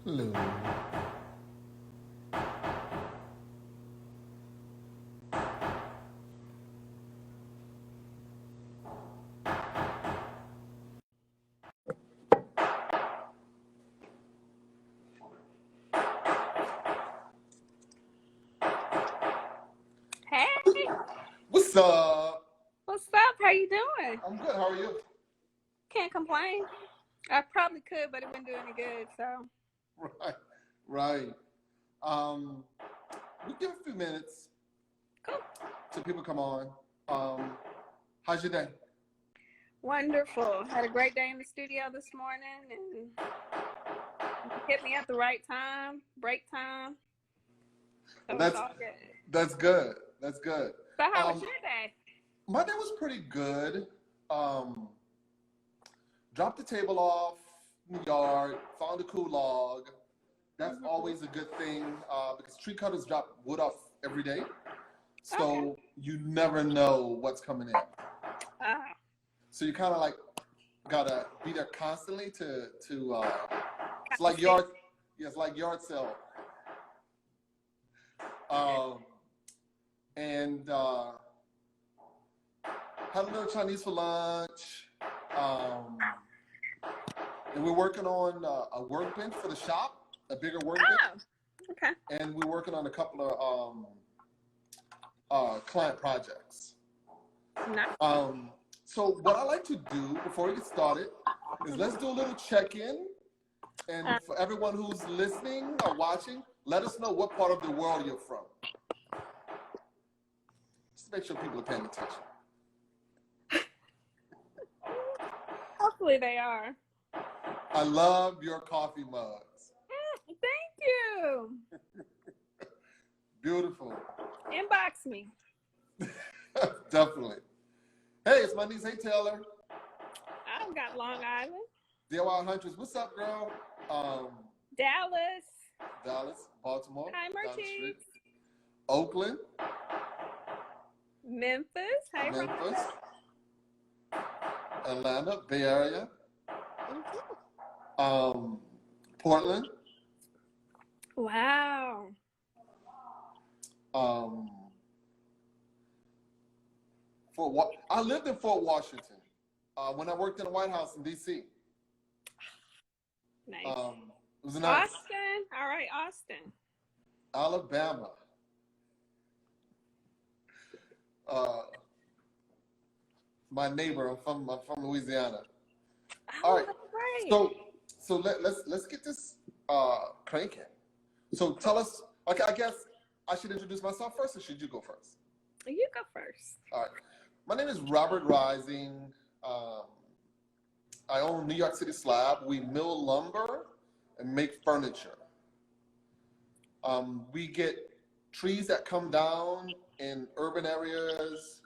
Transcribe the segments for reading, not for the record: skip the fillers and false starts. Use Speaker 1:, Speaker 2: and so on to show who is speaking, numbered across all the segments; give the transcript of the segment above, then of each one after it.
Speaker 1: Hello.
Speaker 2: Hey,
Speaker 1: What's up?
Speaker 2: what's up? How you doing?
Speaker 1: I'm good. How are you?
Speaker 2: Can't complain. I probably could, but it wouldn't do any good. So,
Speaker 1: Right, right. Um, we give a few minutes
Speaker 2: cool.
Speaker 1: till people come on. Um, how's your day?
Speaker 2: Wonderful. Had a great day in the studio this morning and hit me at the right time, break time. So it's
Speaker 1: That's
Speaker 2: all good.
Speaker 1: that's good. That's good.
Speaker 2: So how was
Speaker 1: Um,
Speaker 2: your day?
Speaker 1: my day was pretty good. Um, dropped the table off in the yard. Found a cool log. That's always a good thing because tree cutters drop wood off every day,
Speaker 2: Okay.
Speaker 1: so you never know what's coming in.
Speaker 2: Ah,
Speaker 1: So you kind of like gotta be there constantly to it's
Speaker 2: got to
Speaker 1: like
Speaker 2: see.
Speaker 1: yard yeah, it's like yard sale. Um, and had a little Chinese for lunch. Um, and we're working on a workbench for the shop, a bigger workbench,
Speaker 2: Oh, okay.
Speaker 1: and we're working on a couple of client projects.
Speaker 2: Nice.
Speaker 1: So what I like to do before we get started is let's do a little check-in. And for everyone who's listening or watching, let us know what part of the world you're from. Just to make sure people are paying attention.
Speaker 2: Hopefully they are.
Speaker 1: I love your coffee mugs.
Speaker 2: Thank you.
Speaker 1: Beautiful.
Speaker 2: Inbox me.
Speaker 1: Definitely. Hey, it's my niece. Hey, Taylor.
Speaker 2: I've got Long Island,
Speaker 1: DIY Huntress. What's up, girl?
Speaker 2: Dallas.
Speaker 1: Dallas, Baltimore.
Speaker 2: Hi,
Speaker 1: Down the street.
Speaker 2: Mertice.
Speaker 1: Oakland,
Speaker 2: Memphis. Hey,
Speaker 1: Memphis,
Speaker 2: Rhonda.
Speaker 1: Atlanta, Bay Area. Portland.
Speaker 2: Wow.
Speaker 1: I lived in Fort Washington when I worked in the White House in D.C.
Speaker 2: Nice.
Speaker 1: It was nice.
Speaker 2: Austin. All right, Austin.
Speaker 1: Alabama. My neighbor. I'm from Louisiana.
Speaker 2: Oh,
Speaker 1: All right.
Speaker 2: that's great.
Speaker 1: So let's get this cranking. So tell us. Okay, I guess I should introduce myself first, or should you go first?
Speaker 2: You go first.
Speaker 1: All right. My name is Robert Rising. I own New York City Slab. We mill lumber and make furniture. We get trees that come down in urban areas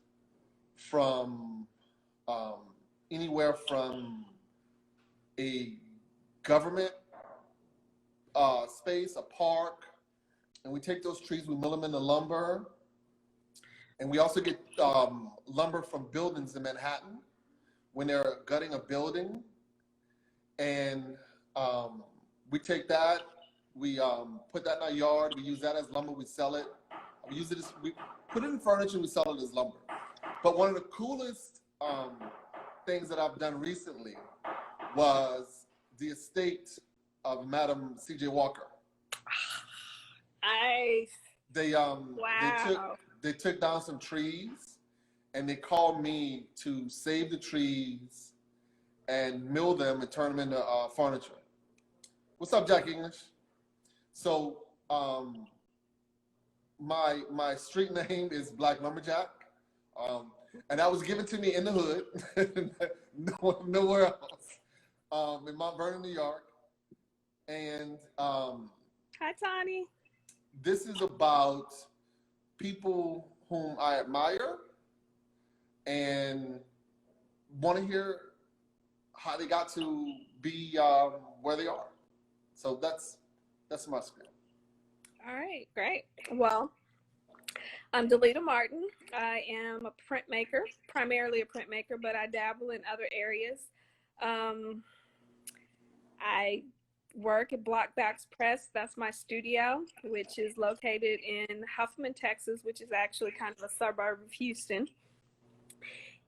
Speaker 1: from anywhere from a government space, a park, and we take those trees, we mill them into lumber, and we also get lumber from buildings in Manhattan when they're gutting a building, and we take that, we put that in our yard, we use that as lumber, we sell it, we put it in furniture, we sell it as lumber. But one of the coolest things that I've done recently was the estate of Madam C.J. Walker.
Speaker 2: Nice.
Speaker 1: Wow. They took down some trees, and they called me to save the trees and mill them and turn them into furniture. What's up, Jack English? So my street name is Blacklumberjack, and that was given to me in the hood, nowhere else, in Mount Vernon, New York. And
Speaker 2: Hi, Tani.
Speaker 1: this is about people whom I admire and want to hear how they got to be where they are. So that's my spiel.
Speaker 2: All right, great. Well, I'm Delita Martin. I am a printmaker, primarily a printmaker, but I dabble in other areas. I work at Blockback Press. That's my studio, which is located in Huffman, Texas, which is actually kind of a suburb of Houston.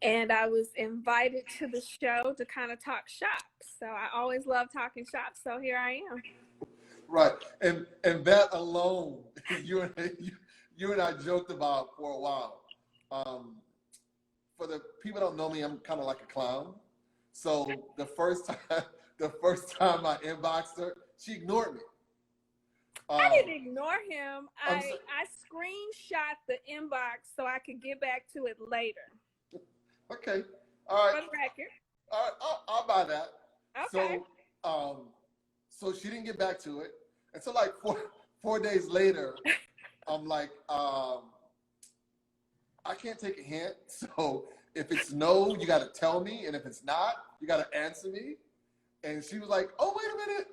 Speaker 2: And I was invited to the show to kind of talk shop. So I always love talking shop. So here I am.
Speaker 1: Right, and that alone, you and I joked about for a while. For the people that don't know me, I'm kind of like a clown. So the first time I inboxed her, she ignored me.
Speaker 2: I didn't ignore him. I screenshot the inbox so I could get back to it later.
Speaker 1: Okay, all right.
Speaker 2: For the record.
Speaker 1: All right, I'll buy that.
Speaker 2: Okay.
Speaker 1: So she didn't get back to it, and so like 4 days later, I'm like, I can't take a hint. So if it's no, you got to tell me, and if it's not, you got to answer me. And she was like, "Oh, wait a minute."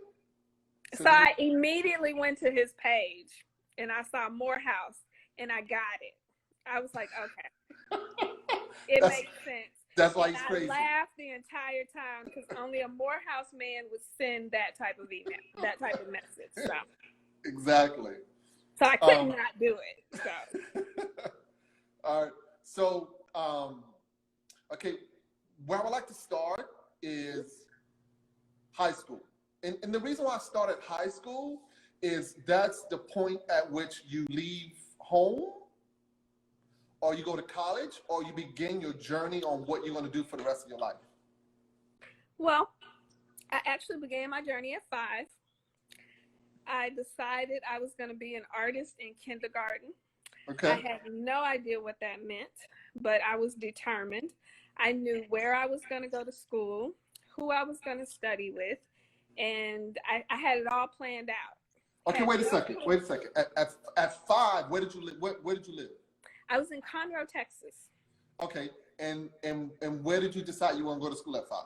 Speaker 2: So I immediately went to his page, and I saw Morehouse, and I got it. I was like, okay, it makes sense.
Speaker 1: That's why he's crazy.
Speaker 2: I laughed the entire time because only a Morehouse man would send that type of email, that type of message. So.
Speaker 1: Exactly.
Speaker 2: So I could not do it. So.
Speaker 1: All right. So, okay, where I would like to start is high school. And the reason why I started high school is that's the point at which you leave home, or you go to college, or you begin your journey on what you're going to do for the rest of your life.
Speaker 2: Well, I actually began my journey at 5. I decided I was going to be an artist in kindergarten.
Speaker 1: Okay.
Speaker 2: I had no idea what that meant, but I was determined. I knew where I was going to go to school, who I was going to study with, and I had it all planned out.
Speaker 1: Okay, wait a second. At 5, where did you live? Where did you live?
Speaker 2: I was in Conroe, Texas.
Speaker 1: Okay, and where did you decide you want to go to school at 5?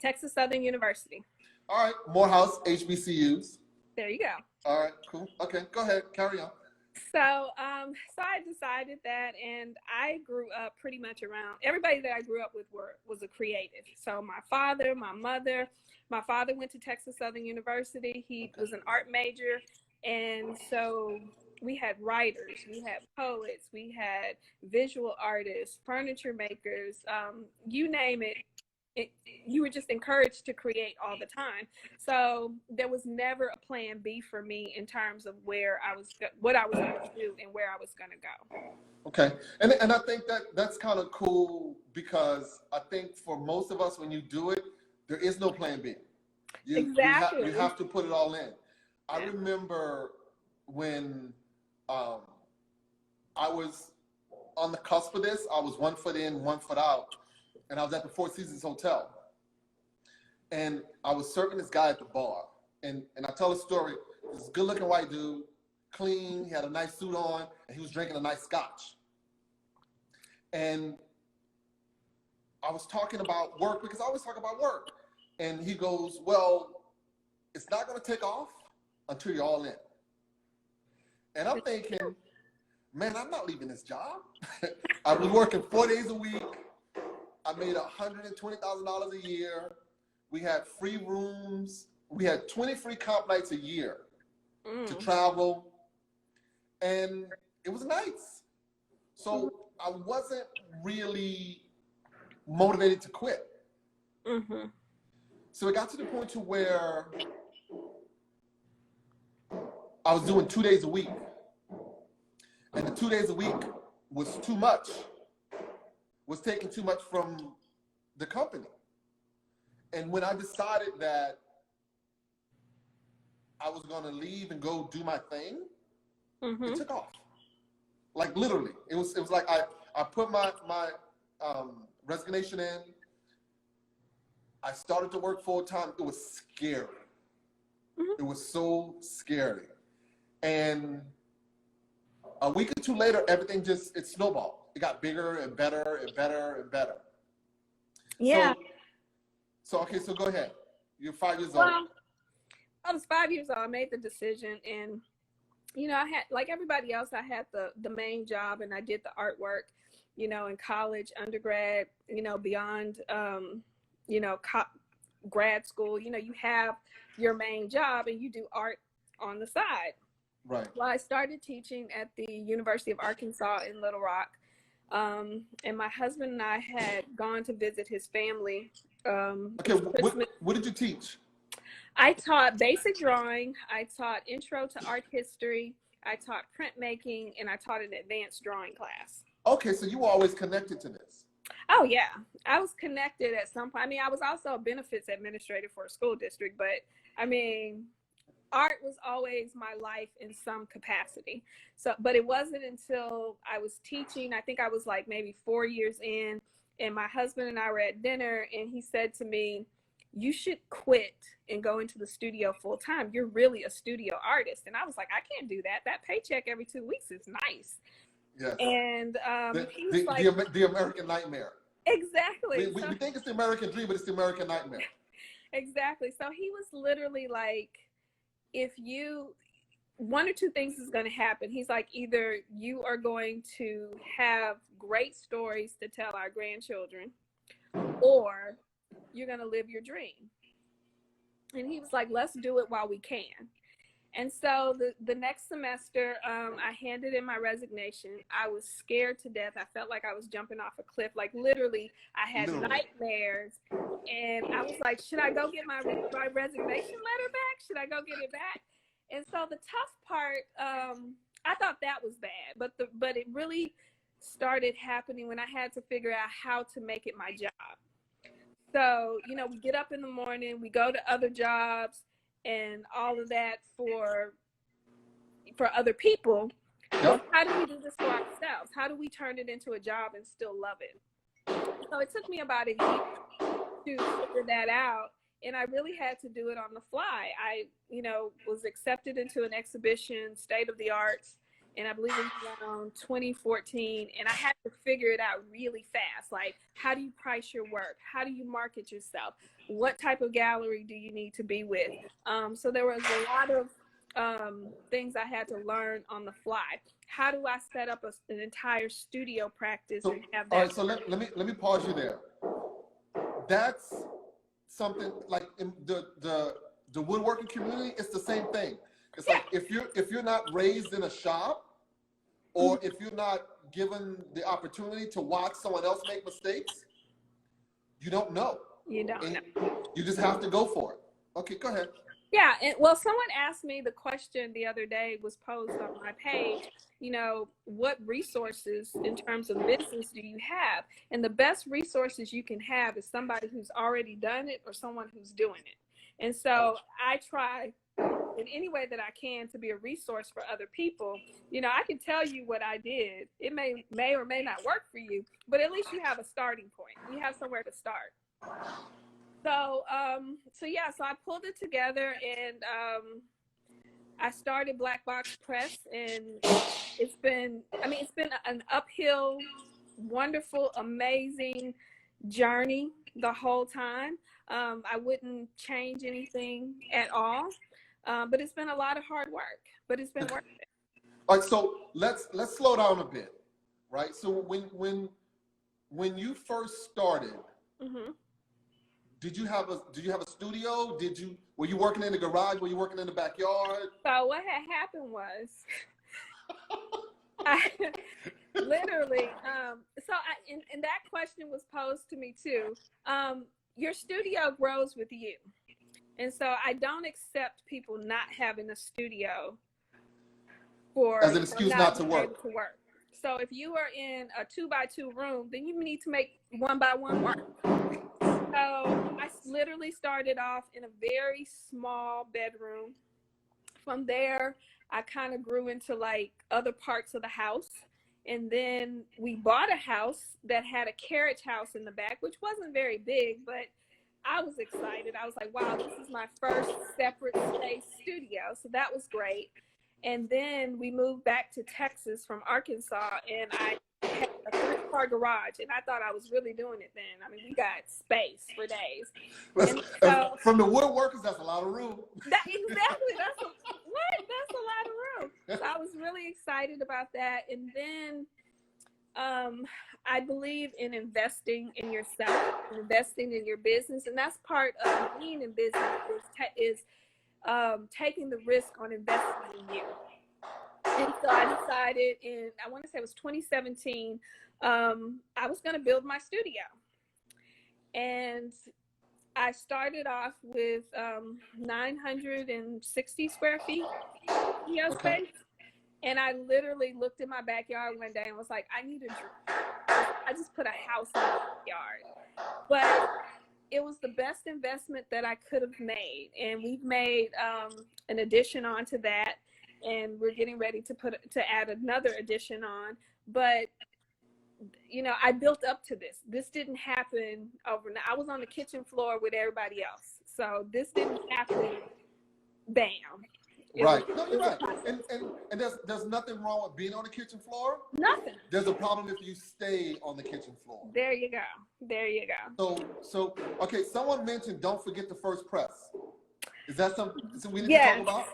Speaker 2: Texas Southern University.
Speaker 1: All right, Morehouse, HBCUs.
Speaker 2: There you go.
Speaker 1: All right, cool. Okay, go ahead, carry on.
Speaker 2: So I decided that, and I grew up pretty much around, everybody that I grew up with was a creative. So my father went to Texas Southern University. He was an art major, and so we had writers, we had poets, we had visual artists, furniture makers, you name it. You were just encouraged to create all the time. So there was never a plan B for me in terms of what I was going to do and where I was going to go.
Speaker 1: Okay, and I think that's kind of cool, because I think for most of us, when you do it, there is no plan B.
Speaker 2: Exactly.
Speaker 1: You have to put it all in. I remember when I was on the cusp of this, I was 1 foot in, 1 foot out. And I was at the Four Seasons Hotel, and I was serving this guy at the bar. And I tell a story. This good-looking white dude, clean. He had a nice suit on, and he was drinking a nice scotch. And I was talking about work, because I always talk about work. And he goes, "Well, it's not going to take off until you're all in." And I'm thinking, man, I'm not leaving this job. I was working 4 days a week. I made $120,000 a year. We had free rooms. We had 20 free comp nights a year to travel. And it was nice. So I wasn't really motivated to quit.
Speaker 2: Mm-hmm.
Speaker 1: So it got to the point to where I was doing 2 days a week. And the 2 days a week was too much. Was taking too much from the company. And when I decided that I was going to leave and go do my thing, it took off. Like literally, it was like I put my resignation in. I started to work full time. It was scary. It was so scary. And a week or two later, everything it snowballed. It got bigger and better and better and better.
Speaker 2: Yeah.
Speaker 1: So okay, so go ahead. You're 5 years
Speaker 2: old. I was 5 years old. I made the decision, and I had, like everybody else, I had the main job, and I did the artwork, in college, undergrad, beyond, grad school, you know, you have your main job and you do art on the side.
Speaker 1: Right.
Speaker 2: Well, I started teaching at the University of Arkansas in Little Rock. And my husband and I had gone to visit his family.
Speaker 1: Okay, what did you teach?
Speaker 2: I taught basic drawing. I taught intro to art history. I taught printmaking, and I taught an advanced drawing class.
Speaker 1: Okay, so you were always connected to this.
Speaker 2: Oh, yeah. I was connected at some point. I mean, I was also a benefits administrator for a school district, but I mean, art was always my life in some capacity. So, but it wasn't until I was teaching, I think I was like maybe 4 years in, and my husband and I were at dinner, and he said to me, you should quit and go into the studio full time. You're really a studio artist. And I was like, I can't do that. That paycheck every 2 weeks is nice.
Speaker 1: Yes.
Speaker 2: And he was like,
Speaker 1: the American nightmare.
Speaker 2: Exactly.
Speaker 1: We think it's the American dream, but it's the American nightmare.
Speaker 2: Exactly. So he was literally like, if you, one or two things is going to happen. He's like, either you are going to have great stories to tell our grandchildren, or you're going to live your dream. And he was like, let's do it while we can. And so the next semester, I handed in my resignation. I was scared to death. I felt like I was jumping off a cliff. Like literally, I had nightmares. And I was like, should I go get my resignation letter back? Should I go get it back? And so the tough part, I thought that was bad. But it really started happening when I had to figure out how to make it my job. So, you know, we get up in the morning, we go to other jobs and all of that for other people.
Speaker 1: Yep.
Speaker 2: Well, how do we do this for ourselves? How do we turn it into a job and still love it? So it took me about a year to figure that out. And I really had to do it on the fly. I, you know, was accepted into an exhibition, State of the Arts, and I believe it was around 2014, and I had to figure it out really fast. Like, how do you price your work? How do you market yourself? What type of gallery do you need to be with? So there was a lot of things I had to learn on the fly. How do I set up an entire studio practice and have that?
Speaker 1: All right, so let me pause you there. That's something like in the woodworking community. It's the same thing. It's like if you're not raised in a shop, or if you're not given the opportunity to watch someone else make mistakes, you don't know.
Speaker 2: You don't know.
Speaker 1: You just have to go for it. Okay, go ahead.
Speaker 2: Yeah, and well, someone asked me the question the other day, was posed on my page, you know, what resources in terms of business do you have? And the best resources you can have is somebody who's already done it or someone who's doing it. And so I try in any way that I can to be a resource for other people. You know, I can tell you what I did. It may or may not work for you, but at least you have a starting point. You have somewhere to start. So I pulled it together, and I started Black Box Press, and it's been an uphill, wonderful, amazing journey the whole time. I wouldn't change anything at all. But it's been a lot of hard work, but it's been worth it.
Speaker 1: All right, so let's slow down a bit, right? So when you first started, did you have a studio? Were you working in the garage? Were you working in the backyard?
Speaker 2: So what had happened was, I literally, and that question was posed to me too. Your studio grows with you. And so I don't accept people not having a studio
Speaker 1: as an excuse not to work.
Speaker 2: So if you are in a 2x2 room, then you need to make 1x1 work. So I literally started off in a very small bedroom. From there, I kind of grew into like other parts of the house. And then we bought a house that had a carriage house in the back, which wasn't very big, but I was excited. I was like, wow, this is my first separate space studio. So that was great. And then we moved back to Texas from Arkansas, and I had a 3-car garage, and I thought I was really doing it then. I mean, we got space for days.
Speaker 1: From the woodworkers, that's a lot of room.
Speaker 2: Exactly. That's a lot of room. So I was really excited about that. And then I believe in investing in yourself, investing in your business, and that's part of being in business is taking the risk on investing in you. And so I decided I want to say it was 2017, I was going to build my studio. And I started off with 960 square feet studio space. And I literally looked in my backyard one day and was like, I need a dream. I just put a house in the backyard. But it was the best investment that I could have made. And we've made an addition onto that. And we're getting ready to add another addition on. But, you know, I built up to this. This didn't happen overnight. I was on the kitchen floor with everybody else. So this didn't happen, bam.
Speaker 1: Right. No, you're right. And there's nothing wrong with being on the kitchen floor.
Speaker 2: Nothing.
Speaker 1: There's a problem if you stay on the kitchen floor.
Speaker 2: There you go. There you go.
Speaker 1: So okay, someone mentioned don't forget the first press. Is that something we need to talk about?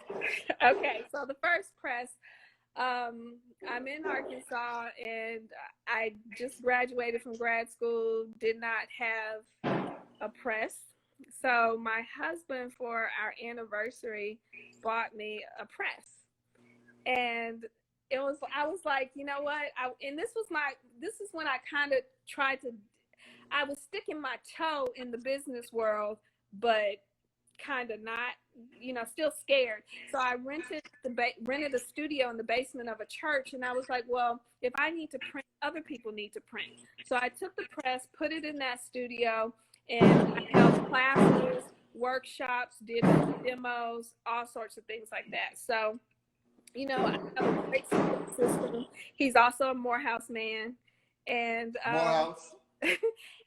Speaker 2: Okay, so the first press, I'm in Arkansas and I just graduated from grad school, did not have a press. So my husband, for our anniversary, bought me a press. And I was like, you know what? This is when I kind of I was sticking my toe in the business world, but kind of not, you know, still scared. So I rented a studio in the basement of a church, and I was like, well, if I need to print, other people need to print. So I took the press, put it in that studio, and I held classes, workshops, did demos, all sorts of things like that. So, you know, I have a great support system. He's also a Morehouse man, and
Speaker 1: Morehouse.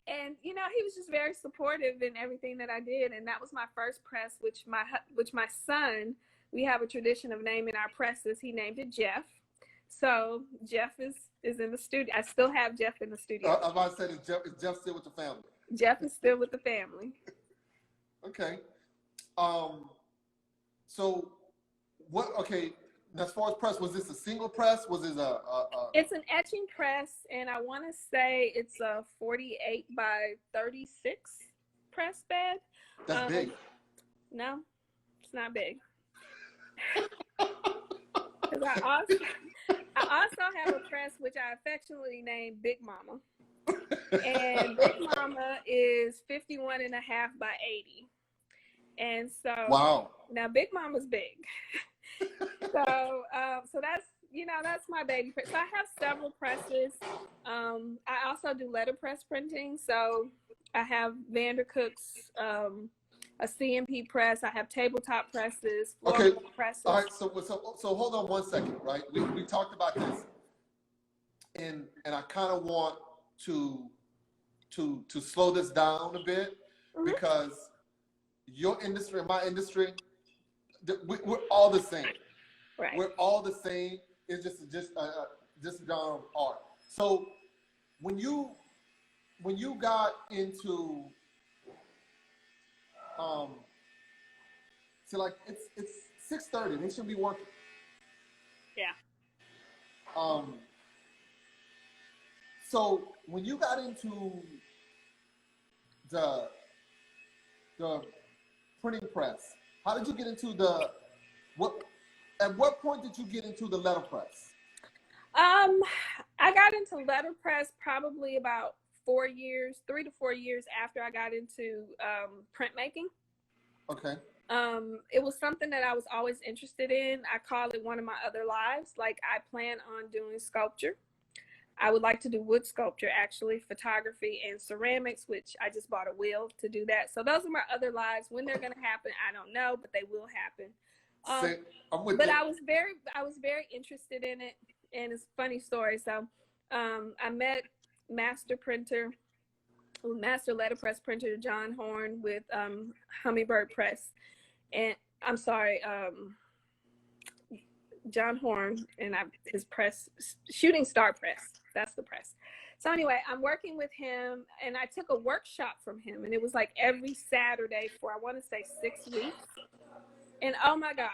Speaker 2: and you know, he was just very supportive in everything that I did. And that was my first press, which my son, we have a tradition of naming our presses. He named it Jeff. So Jeff is in the studio. I still have Jeff in the studio.
Speaker 1: I was about to say, is Jeff still with the family?
Speaker 2: Jeff is still with the family.
Speaker 1: Okay. So what? Okay. As far as press, was this a single press? Was it a
Speaker 2: It's an etching press, and I want to say it's a 48 by 36 press bed.
Speaker 1: That's big.
Speaker 2: No, it's not big. Because I also have a press which I affectionately named Big Mama. And Big Mama is 51 and a half by 80. And so,
Speaker 1: wow.
Speaker 2: Now Big Mama's big. So that's, you know, that's my baby press. So I have several presses. I also do letterpress printing. So I have Vandercook's, a CMP press. I have tabletop presses, floor presses.
Speaker 1: All right. So hold on one second, right? We talked about this, and I kind of want to slow this down a bit, because your industry and my industry, we're all the same.
Speaker 2: Right.
Speaker 1: We're all the same. It's just a genre of art. So when you got into so like it's 6:30, they should be working.
Speaker 2: Yeah.
Speaker 1: So when you got into the printing press, how did you get into at what point did you get into the letterpress?
Speaker 2: I got into letterpress probably about 3 to 4 years after I got into printmaking.
Speaker 1: Okay.
Speaker 2: It was something that I was always interested in. I call it one of my other lives. Like, I plan on doing sculpture. I would like to do wood sculpture, actually, photography, and ceramics, which I just bought a wheel to do that. So those are my other lives. When they're going to happen, I don't know, but they will happen. But I was very interested in it, and it's a funny story. So I met master letterpress printer John Horn with Hummingbird Press, and I'm sorry, John Horn, and his press, Shooting Star Press. That's the press. So anyway, I'm working with him, and I took a workshop from him, and it was like every Saturday for, I want to say, 6 weeks. And oh my God,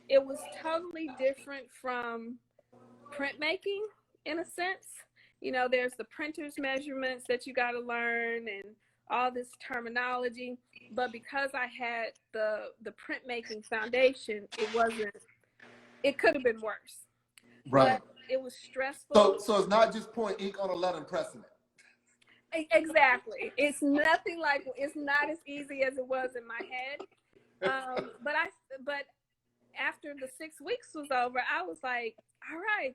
Speaker 2: it was totally different from printmaking in a sense. you know, there's the printer's measurements that you got to learn and all this terminology. But because I had the printmaking foundation, it could have been worse.
Speaker 1: Right.
Speaker 2: But it was stressful.
Speaker 1: So it's not just pouring ink on a letter and pressing it.
Speaker 2: Exactly. It's nothing like, it's not as easy as it was in my head. But after the 6 weeks was over, I was like, all right,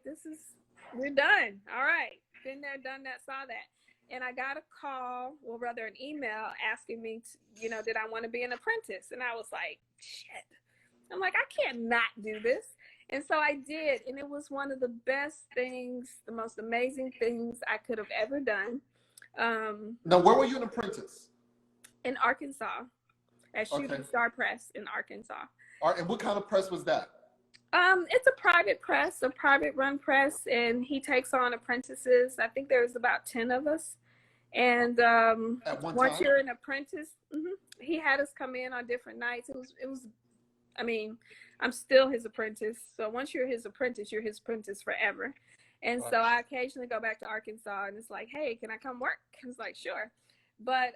Speaker 2: we're done. All right. Been there, done that, saw that. And I got a call, or rather an email asking me, did I want to be an apprentice? And I was like, shit. I'm like, I can't not do this. And so I did. And it was one of the best things, the most amazing things I could have ever done.
Speaker 1: Now, where were you an apprentice?
Speaker 2: In Arkansas, at Shooting Star Press in Arkansas.
Speaker 1: All right, and what kind of press was that?
Speaker 2: It's a private press, a private run press, and he takes on apprentices. I think there's about 10 of us. And once you're an apprentice, he had us come in on different nights. It was, I mean, I'm still his apprentice. So once you're his apprentice forever. And so I occasionally go back to Arkansas and it's like, hey, can I come work? I was like, sure. But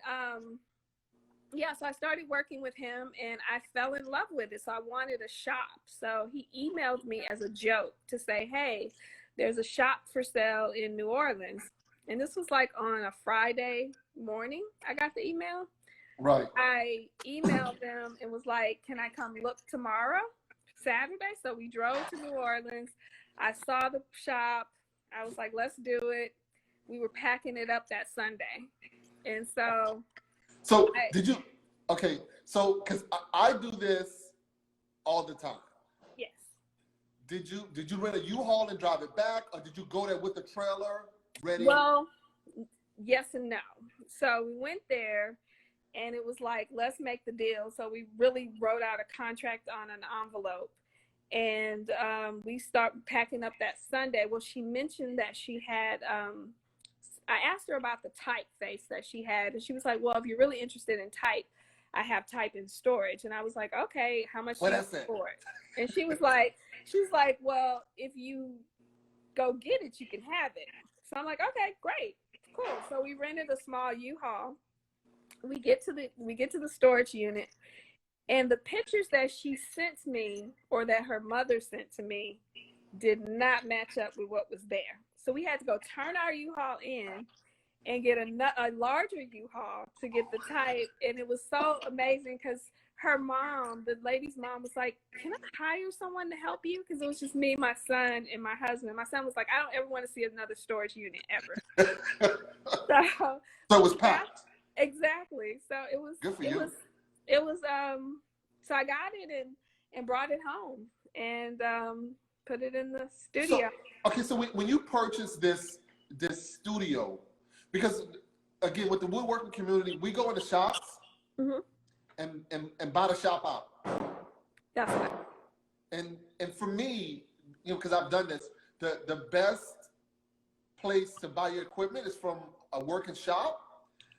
Speaker 2: yeah, so I started working with him and I fell in love with it. So I wanted a shop. So he emailed me as a joke to say, hey, there's a shop for sale in New Orleans. And this was like on a Friday morning, I got the email.
Speaker 1: Right.
Speaker 2: I emailed them and was like, can I come look tomorrow, Saturday? So we drove to New Orleans. I saw the shop. I was like, let's do it. We were packing it up that Sunday. And so did you, okay, so because I do this all the time. Yes.
Speaker 1: Did you rent a U-Haul and drive it back, or did you go there with the trailer ready?
Speaker 2: Well, yes and no. So we went there and it was like, let's make the deal. So we really wrote out a contract on an envelope. And we start packing up that Sunday. Well, she mentioned that she had, I asked her about the typeface that she had. And she was like, well, if you're really interested in type, I have type in storage. And I was like, okay, how much do you for it? And she was like, well, if you go get it, you can have it. So I'm like, okay, great, cool. So we rented a small U-Haul. We get to the storage unit. And the pictures that she sent me, or that her mother sent to me, did not match up with what was there. So we had to go turn our U-Haul in and get a larger U-Haul to get the type. And it was so amazing because her mom, the lady's mom, was like, can I hire someone to help you? Because it was just me, my son, and my husband. My son was like, I don't ever want to see another storage unit ever. So
Speaker 1: it was packed.
Speaker 2: Exactly. So it was
Speaker 1: good for you.
Speaker 2: It was so I got it and brought it home and put it in the studio.
Speaker 1: So when you purchased this studio, because again with the woodworking community, we go into shops and buy the shop out.
Speaker 2: That's right.
Speaker 1: And for me, because I've done this, the best place to buy your equipment is from a working shop,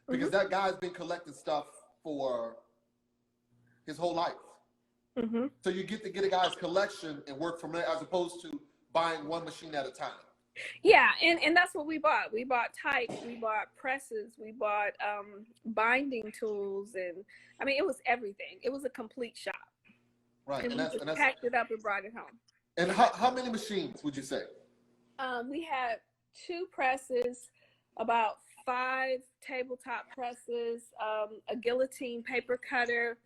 Speaker 1: because that guy's been collecting stuff for his whole life. So you get to get a guy's collection and work from there, as opposed to buying one machine at a time.
Speaker 2: Yeah, and that's what we bought. We bought type, we bought presses, we bought binding tools, and I mean, it was everything. It was a complete shop.
Speaker 1: Right,
Speaker 2: and we just packed it up and brought it home.
Speaker 1: And how many machines would you say?
Speaker 2: We had 2 presses, about 5 tabletop presses, a guillotine paper cutter,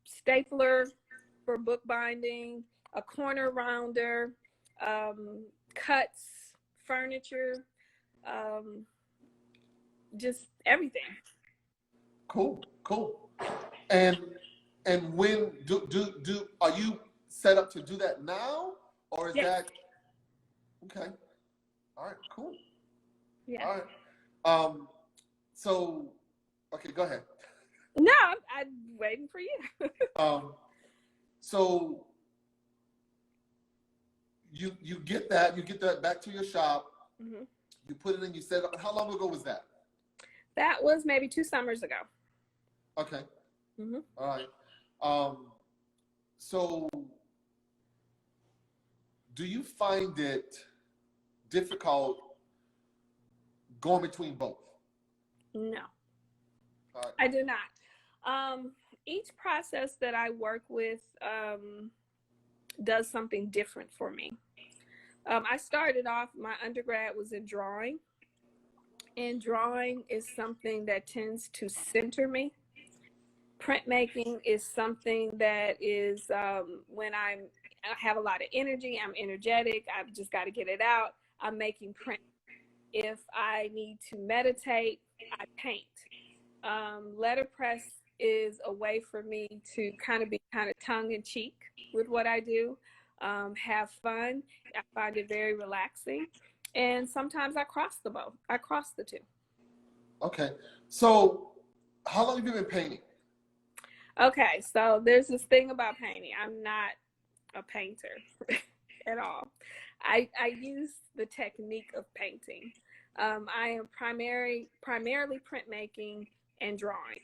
Speaker 2: stapler for book binding, a corner rounder, cuts, furniture, just everything.
Speaker 1: Cool. And when are you set up to do that now, or is that okay? All right, cool.
Speaker 2: Yeah.
Speaker 1: All right. So, okay, go ahead.
Speaker 2: No, I'm waiting for you.
Speaker 1: So you get that back to your shop. You put it in. You set up. How long ago was that?
Speaker 2: That was maybe 2 summers ago.
Speaker 1: Okay. All right. So do you find it difficult go in between both?
Speaker 2: No,
Speaker 1: All right.
Speaker 2: I do not. Each process that I work with does something different for me. I started off, my undergrad was in drawing, and drawing is something that tends to center me. Printmaking is something that is when I have a lot of energy, I'm energetic, I've just got to get it out, I'm making print. If I need to meditate, I paint. Letterpress is a way for me to kind of be kind of tongue in cheek with what I do, have fun. I find it very relaxing. And sometimes I cross the both. I cross the two.
Speaker 1: Okay. So how long have you been painting?
Speaker 2: Okay, so there's this thing about painting. I'm not a painter at all. I use the technique of painting. I am primarily printmaking and drawing,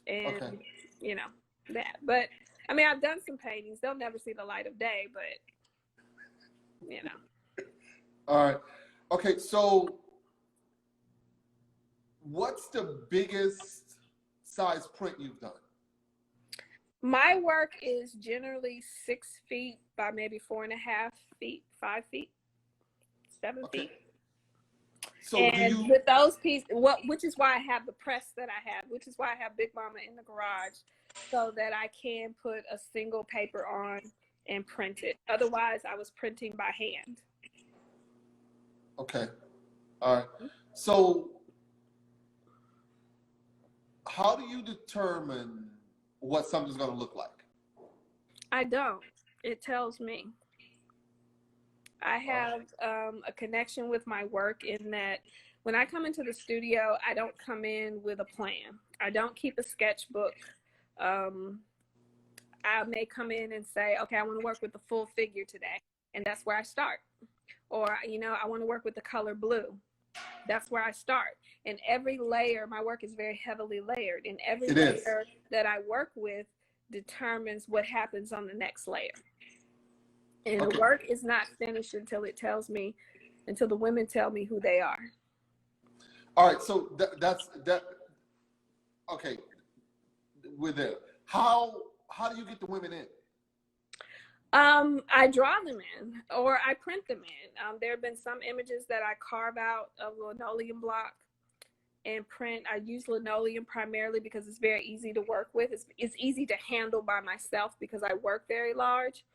Speaker 2: and
Speaker 1: Okay.
Speaker 2: you know that. But I mean, I've done some paintings. They'll never see the light of day, but you know.
Speaker 1: All right. Okay. So what's the biggest size print you've done?
Speaker 2: My work is generally 6 feet by maybe 4.5 feet, 5 feet, 7 feet.
Speaker 1: So
Speaker 2: And with those pieces, which is why I have the press that I have, which is why I have Big Mama in the garage, so that I can put a single paper on and print it. Otherwise, I was printing by hand.
Speaker 1: Okay. All right. So how do you determine what something's going to look like?
Speaker 2: I don't. It tells me. I have a connection with my work in that when I come into the studio, I don't come in with a plan. I don't keep a sketchbook. I may come in and say, okay, I want to work with the full figure today. And that's where I start. Or, you know, I want to work with the color blue. That's where I start. And every layer, my work is very heavily layered. And every layer that I work with determines what happens on the next layer. And the work is not finished until it tells me, until the women tell me who they are.
Speaker 1: All right, so that's that. Okay, we're there. How do you get the women in?
Speaker 2: I draw them in, or I print them in. There have been some images that I carve out of linoleum block and print. I use linoleum primarily because it's very easy to work with. It's easy to handle by myself because I work very large.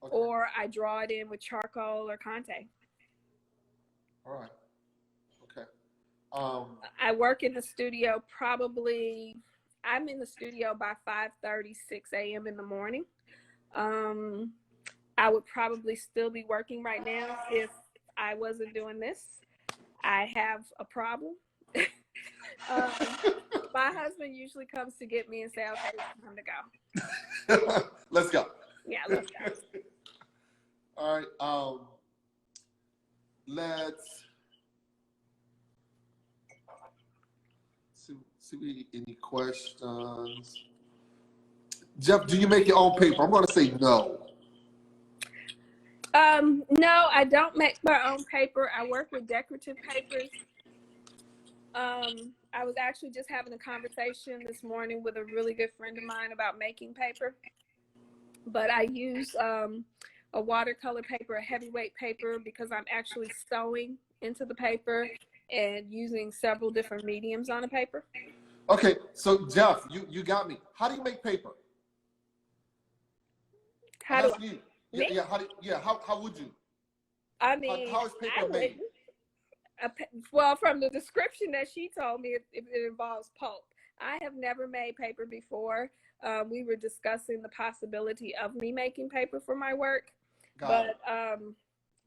Speaker 2: Okay. Or I draw it in with charcoal or Conte.
Speaker 1: All right. Okay.
Speaker 2: I work in the studio probably, I'm in the studio by 5:30, 6 a.m. in the morning. I would probably still be working right now if I wasn't doing this. I have a problem. My husband usually comes to get me and say, okay, it's time to
Speaker 1: go. Let's go.
Speaker 2: Yeah, let's go.
Speaker 1: All right. Let's see any questions. Jeff, do you make your own paper? I'm going to say no.
Speaker 2: No, I don't make my own paper. I work with decorative papers. I was actually just having a conversation this morning with a really good friend of mine about making paper. But I use a watercolor paper, a heavyweight paper, because I'm actually sewing into the paper and using several different mediums on the paper.
Speaker 1: Okay, so Jeff, you got me. How do you make paper?
Speaker 2: How do
Speaker 1: you? How would you?
Speaker 2: I mean,
Speaker 1: how is paper made?
Speaker 2: Well, from the description that she told me, it involves pulp. I have never made paper before. We were discussing the possibility of me making paper for my work, but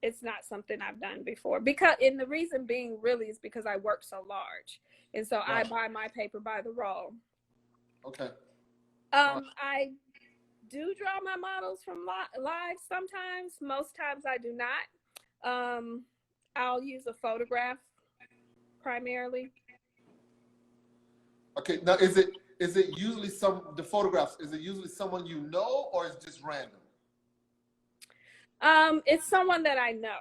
Speaker 2: it's not something I've done before. And the reason being really is because I work so large, and so I buy my paper by the roll.
Speaker 1: Okay.
Speaker 2: I do draw my models from live sometimes. Most times I do not. I'll use a photograph primarily.
Speaker 1: Okay, now is it usually the photographs, is it usually someone you know, or is it just random?
Speaker 2: It's someone that I know.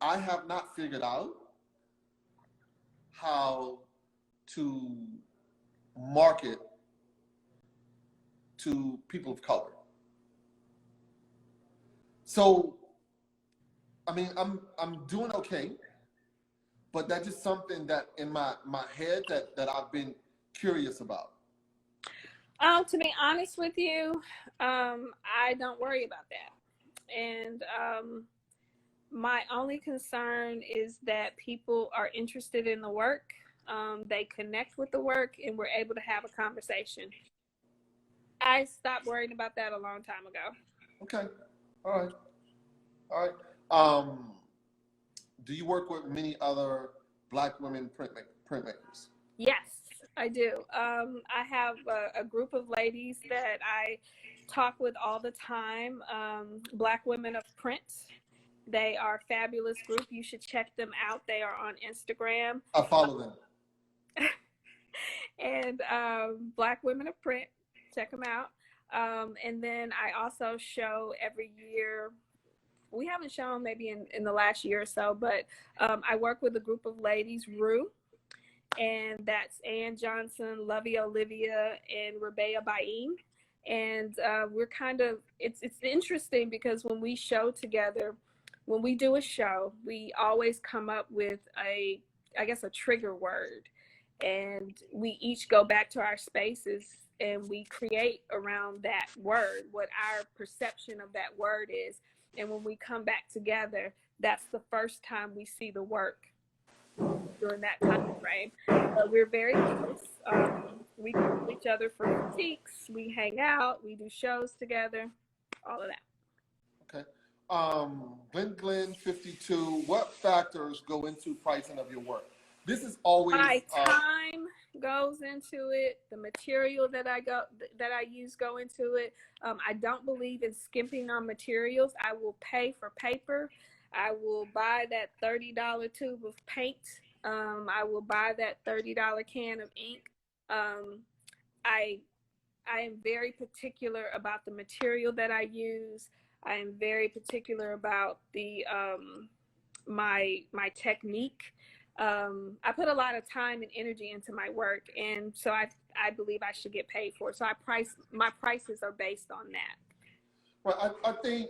Speaker 1: I have not figured out how to market to people of color. So, I mean, I'm doing okay, but that's just something that in my head that I've been curious about.
Speaker 2: To be honest with you, I don't worry about that. And my only concern is that people are interested in the work, they connect with the work, and we're able to have a conversation. I stopped worrying about that a long time ago.
Speaker 1: Okay. All right. All right. Do you work with many other Black women printmakers?
Speaker 2: Yes, I do. I have a group of ladies that I talk with all the time, Black Women of Print. They are a fabulous group. You should check them out. They are on Instagram.
Speaker 1: I follow them.
Speaker 2: And Black Women of Print, check them out. And then I also show every year. We haven't shown maybe in the last year or so, but I work with a group of ladies, Rue, and that's Ann Johnson, Lovey Olivia, and Rebea Bain. And we're kind of, it's interesting because when we show together, when we do a show, we always come up with I guess a trigger word. And we each go back to our spaces and we create around that word, what our perception of that word is. And when we come back together, that's the first time we see the work during that time frame. But we're very close. We come to each other for critiques. We hang out. We do shows together. All of that.
Speaker 1: Okay. Glenn 52. What factors go into pricing of your work? This is always
Speaker 2: my time goes into it. The material that I use go into it. I don't believe in skimping on materials. I will pay for paper. I will buy that $30 tube of paint. I will buy that $30 can of ink. I am very particular about the material that I use. I am very particular about the my technique. I put a lot of time and energy into my work, and so I believe I should get paid for it. So my prices are based on that.
Speaker 1: Well, I think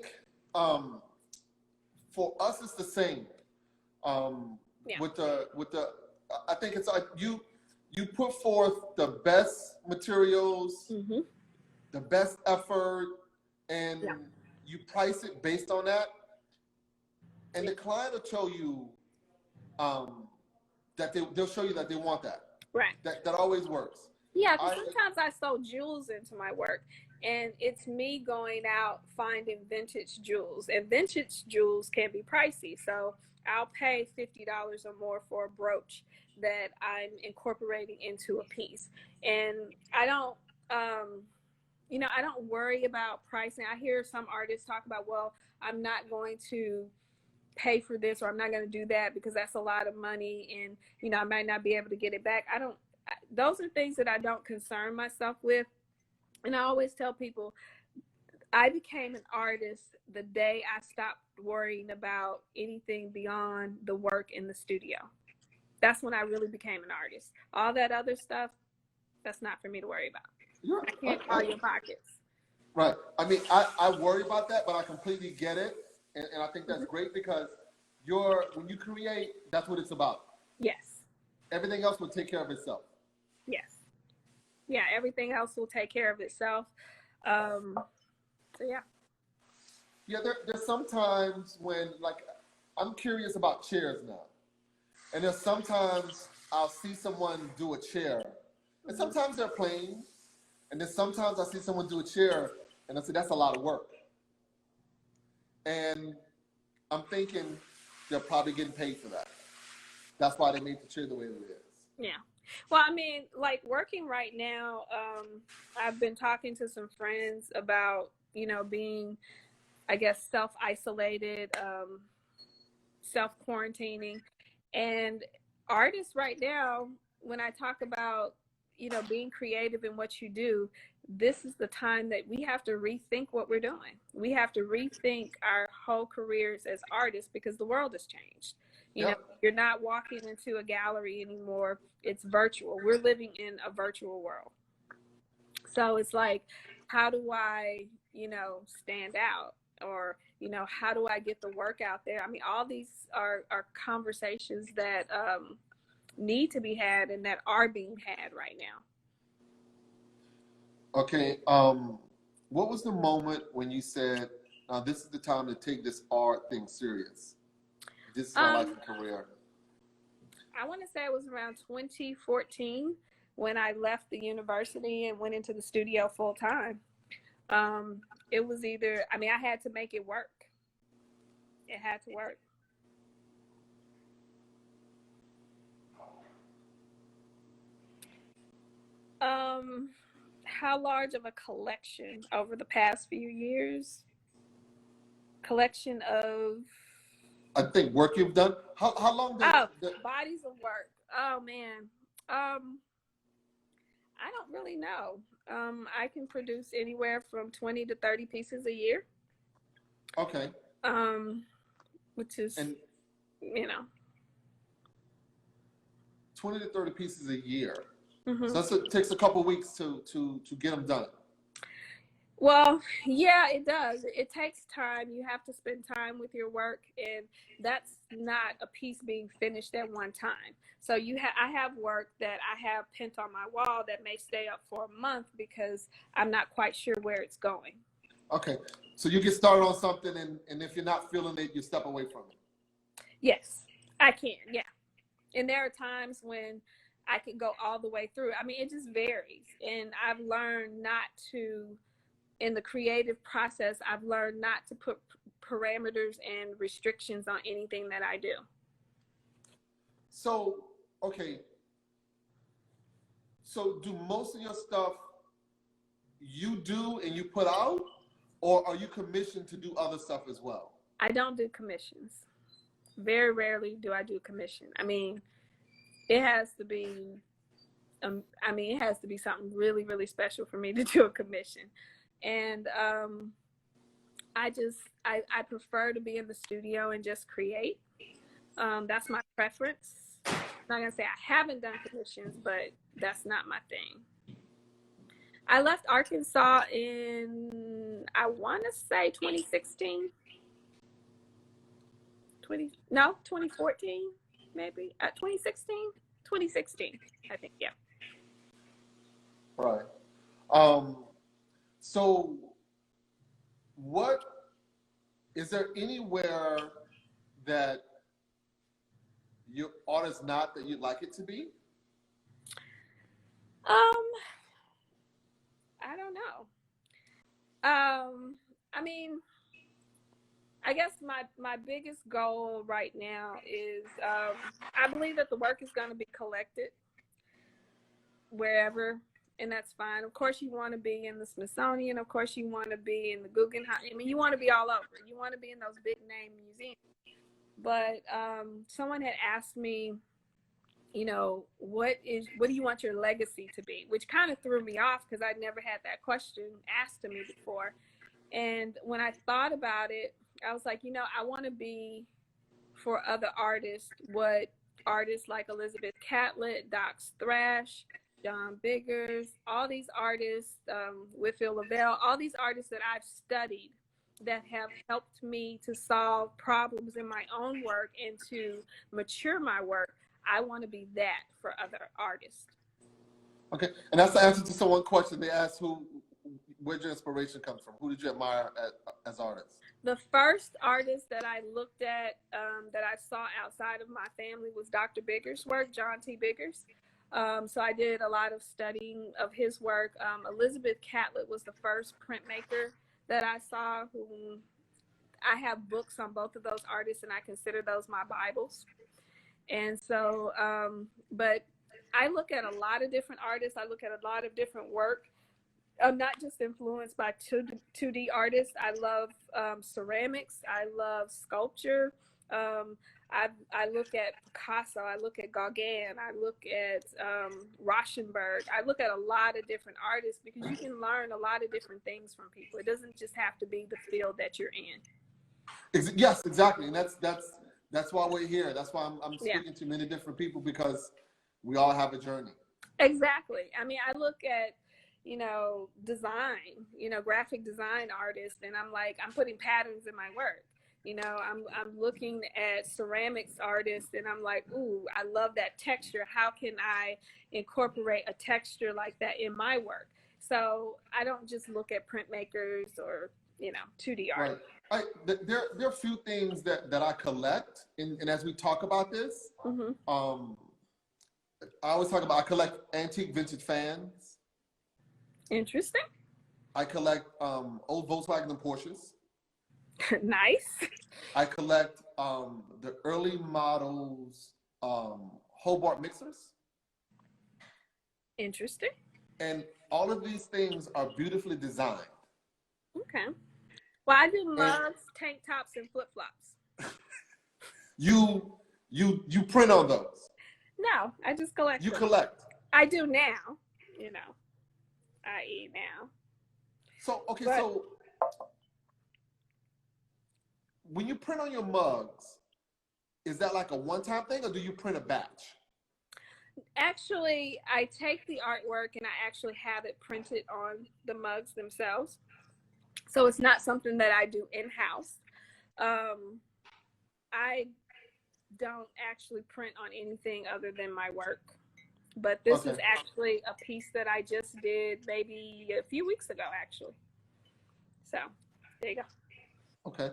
Speaker 1: for us it's the same. With the I think it's like you put forth the best materials, the best effort, and you price it based on that. And the client will show you that they'll show you that they want that.
Speaker 2: Right.
Speaker 1: That always works.
Speaker 2: Yeah, because sometimes I sew jewels into my work, and it's me going out finding vintage jewels, and vintage jewels can be pricey. So I'll pay $50 or more for a brooch that I'm incorporating into a piece. And I don't, I don't worry about pricing. I hear some artists talk about, well, I'm not going to pay for this, or I'm not going to do that because that's a lot of money, and I might not be able to get it back. Those are things that I don't concern myself with. And I always tell people, I became an artist the day I stopped worrying about anything beyond the work in the studio. That's when I really became an artist. All that other stuff, that's not for me to worry about. I can't call your pockets.
Speaker 1: Right. I mean, I worry about that, but I completely get it. And I think that's great because when you create, that's what it's about.
Speaker 2: Yes.
Speaker 1: Everything else will take care of itself.
Speaker 2: Yes. Yeah, everything else will take care of itself. So yeah.
Speaker 1: Yeah, there's sometimes when, like, I'm curious about chairs now. And there's sometimes I'll see someone do a chair. And sometimes they're plain. And then sometimes I see someone do a chair and I say, that's a lot of work. And I'm thinking they're probably getting paid for that. That's why they made the chair the way it is.
Speaker 2: Yeah. Well, I mean, like working right now, I've been talking to some friends about, being, I guess, self-isolated, self-quarantining. And artists right now, when I talk about, being creative in what you do, this is the time that we have to rethink what we're doing. We have to rethink our whole careers as artists because the world has changed. You know, you're not walking into a gallery anymore. It's virtual. We're living in a virtual world. So it's like, how do I, you know, stand out? Or, you know, how do I get the work out there? I mean, all these are conversations that need to be had and that are being had right now.
Speaker 1: Okay. What was the moment when you said, this is the time to take this art thing serious? This is my life and career.
Speaker 2: I want to say it was around 2014 when I left the university and went into the studio full time. It was either, I mean, I had to make it work. It had to work. How large of a collection over the past few years? Collection of,
Speaker 1: I think work you've done. How long does
Speaker 2: bodies of work? Oh man. I don't really know. I can produce anywhere from 20 to 30 pieces a year.
Speaker 1: Okay.
Speaker 2: Which is, you know,
Speaker 1: 20 to 30 pieces a year.
Speaker 2: Mm-hmm.
Speaker 1: So it takes a couple weeks to get them done.
Speaker 2: Well, yeah, it does. It takes time. You have to spend time with your work, and that's not a piece being finished at one time. So I have work that I have pinned on my wall that may stay up for a month because I'm not quite sure where it's going.
Speaker 1: Okay, so you get started on something, and if you're not feeling it, you step away from it.
Speaker 2: Yes, I can. Yeah, and there are times when I can go all the way through. I mean, it just varies, and I've learned not to. In the creative process, I've learned not to put parameters and restrictions on anything that I do.
Speaker 1: So, okay. So do most of your stuff you do and you put out, or are you commissioned to do other stuff as well?
Speaker 2: I don't do commissions. Very rarely do I do commission. I mean, it has to be, it has to be something really, really special for me to do a commission. And I prefer to be in the studio and just create. That's my preference. I'm not gonna say I haven't done commissions, but that's not my thing. I left Arkansas in, I want to say 2016. 2014, maybe. 2016, I think, yeah.
Speaker 1: Right. So is there anywhere that your art is not that you'd like it to be?
Speaker 2: I don't know. I mean, I guess my biggest goal right now is I believe that the work is going to be collected wherever, and that's fine. Of course, you want to be in the Smithsonian. Of course, you want to be in the Guggenheim. I mean, you want to be all over. You want to be in those big name museums. But someone had asked me, you know, what do you want your legacy to be? Which kind of threw me off because I'd never had that question asked to me before. And when I thought about it, I was like, you know, I want to be for other artists what artists like Elizabeth Catlett, Doc Thrash, John Biggers, all these artists, Whitfield Lavelle, all these artists that I've studied that have helped me to solve problems in my own work and to mature my work. I want to be that for other artists.
Speaker 1: Okay, and that's the answer to someone's question. They asked where your inspiration comes from. Who did you admire as artists?
Speaker 2: The first artist that I looked at, that I saw outside of my family was Dr. Biggers' work, John T. Biggers. So I did a lot of studying of his work. Elizabeth Catlett was the first printmaker that I saw, who I have books on both of those artists, and I consider those my Bibles. And so, but I look at a lot of different artists. I look at a lot of different work. I'm not just influenced by 2D artists. I love ceramics. I love sculpture. I look at Picasso, I look at Gauguin, I look at Rauschenberg. I look at a lot of different artists because you can learn a lot of different things from people. It doesn't just have to be the field that you're in.
Speaker 1: Yes, exactly, and that's why we're here. That's why I'm speaking to many different people, because we all have a journey.
Speaker 2: Exactly. I mean, I look at, design, graphic design artists, and I'm like, I'm putting patterns in my work. I'm looking at ceramics artists, and I'm like, ooh, I love that texture. How can I incorporate a texture like that in my work? So I don't just look at printmakers or, 2D art.
Speaker 1: Right. There are a few things that I collect, and as we talk about this, I collect antique vintage fans.
Speaker 2: Interesting.
Speaker 1: I collect old Volkswagen and Porsches.
Speaker 2: Nice.
Speaker 1: I collect the early models Hobart mixers.
Speaker 2: Interesting.
Speaker 1: And all of these things are beautifully designed.
Speaker 2: Okay. Well, I do mugs, tank tops, and flip flops.
Speaker 1: You print on those?
Speaker 2: No, I just collect.
Speaker 1: You
Speaker 2: them.
Speaker 1: collect.
Speaker 2: I do now. I.e. now.
Speaker 1: So so when you print on your mugs, is that like a one-time thing, or do you print a batch?
Speaker 2: Actually, I take the artwork and I actually have it printed on the mugs themselves. So it's not something that I do in-house. I don't actually print on anything other than my work. But this is actually a piece that I just did maybe a few weeks ago, actually. So there you go.
Speaker 1: Okay.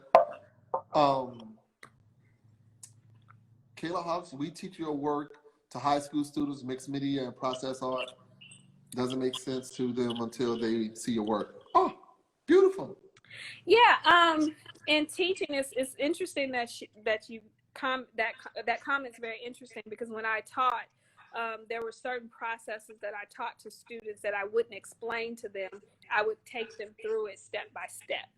Speaker 1: Kayla Hobbs, we teach your work to high school students, mixed media and process art. Doesn't make sense to them until they see your work. Oh, beautiful.
Speaker 2: Yeah. In teaching, it's interesting that that comment's very interesting, because when I taught, there were certain processes that I taught to students that I wouldn't explain to them. I would take them through it step by step.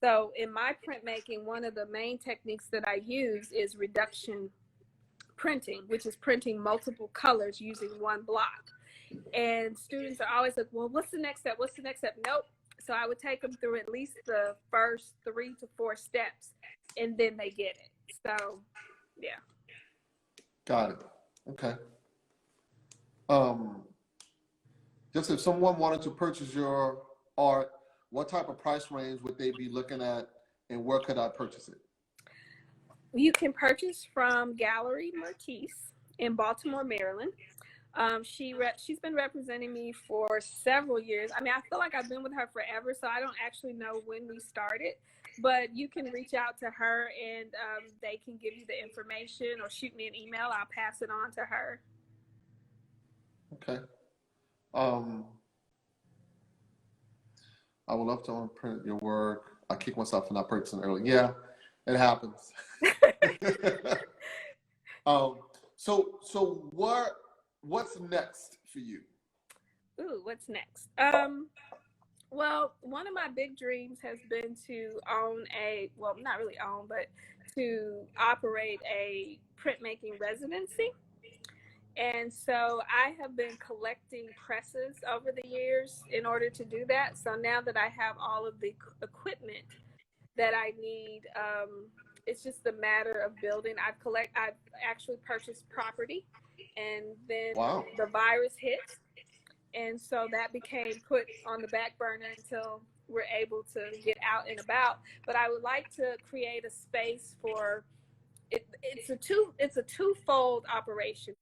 Speaker 2: So in my printmaking, one of the main techniques that I use is reduction printing, which is printing multiple colors using one block. And students are always like, well, what's the next step? What's the next step? Nope. So I would take them through at least the first 3 to 4 steps, and then they get it. So, yeah.
Speaker 1: Got it. Okay. Just if someone wanted to purchase your art, what type of price range would they be looking at, and where could I purchase it?
Speaker 2: You can purchase from Gallery Mertice in Baltimore, Maryland. She's been representing me for several years. I mean, I feel like I've been with her forever, so I don't actually know when we started. But you can reach out to her, and they can give you the information or shoot me an email. I'll pass it on to her.
Speaker 1: Okay. I would love to print your work. I kick myself for not purchasing early. Yeah, it happens. So what's next for you?
Speaker 2: Ooh, what's next? Well, one of my big dreams has been to not really own, but to operate a printmaking residency. And so I have been collecting presses over the years in order to do that. So now that I have all of the equipment that I need, it's just a matter of building. I've actually purchased property, and then the virus hit. And so that became put on the back burner until we're able to get out and about. But I would like to create a space for it. It's a twofold operation.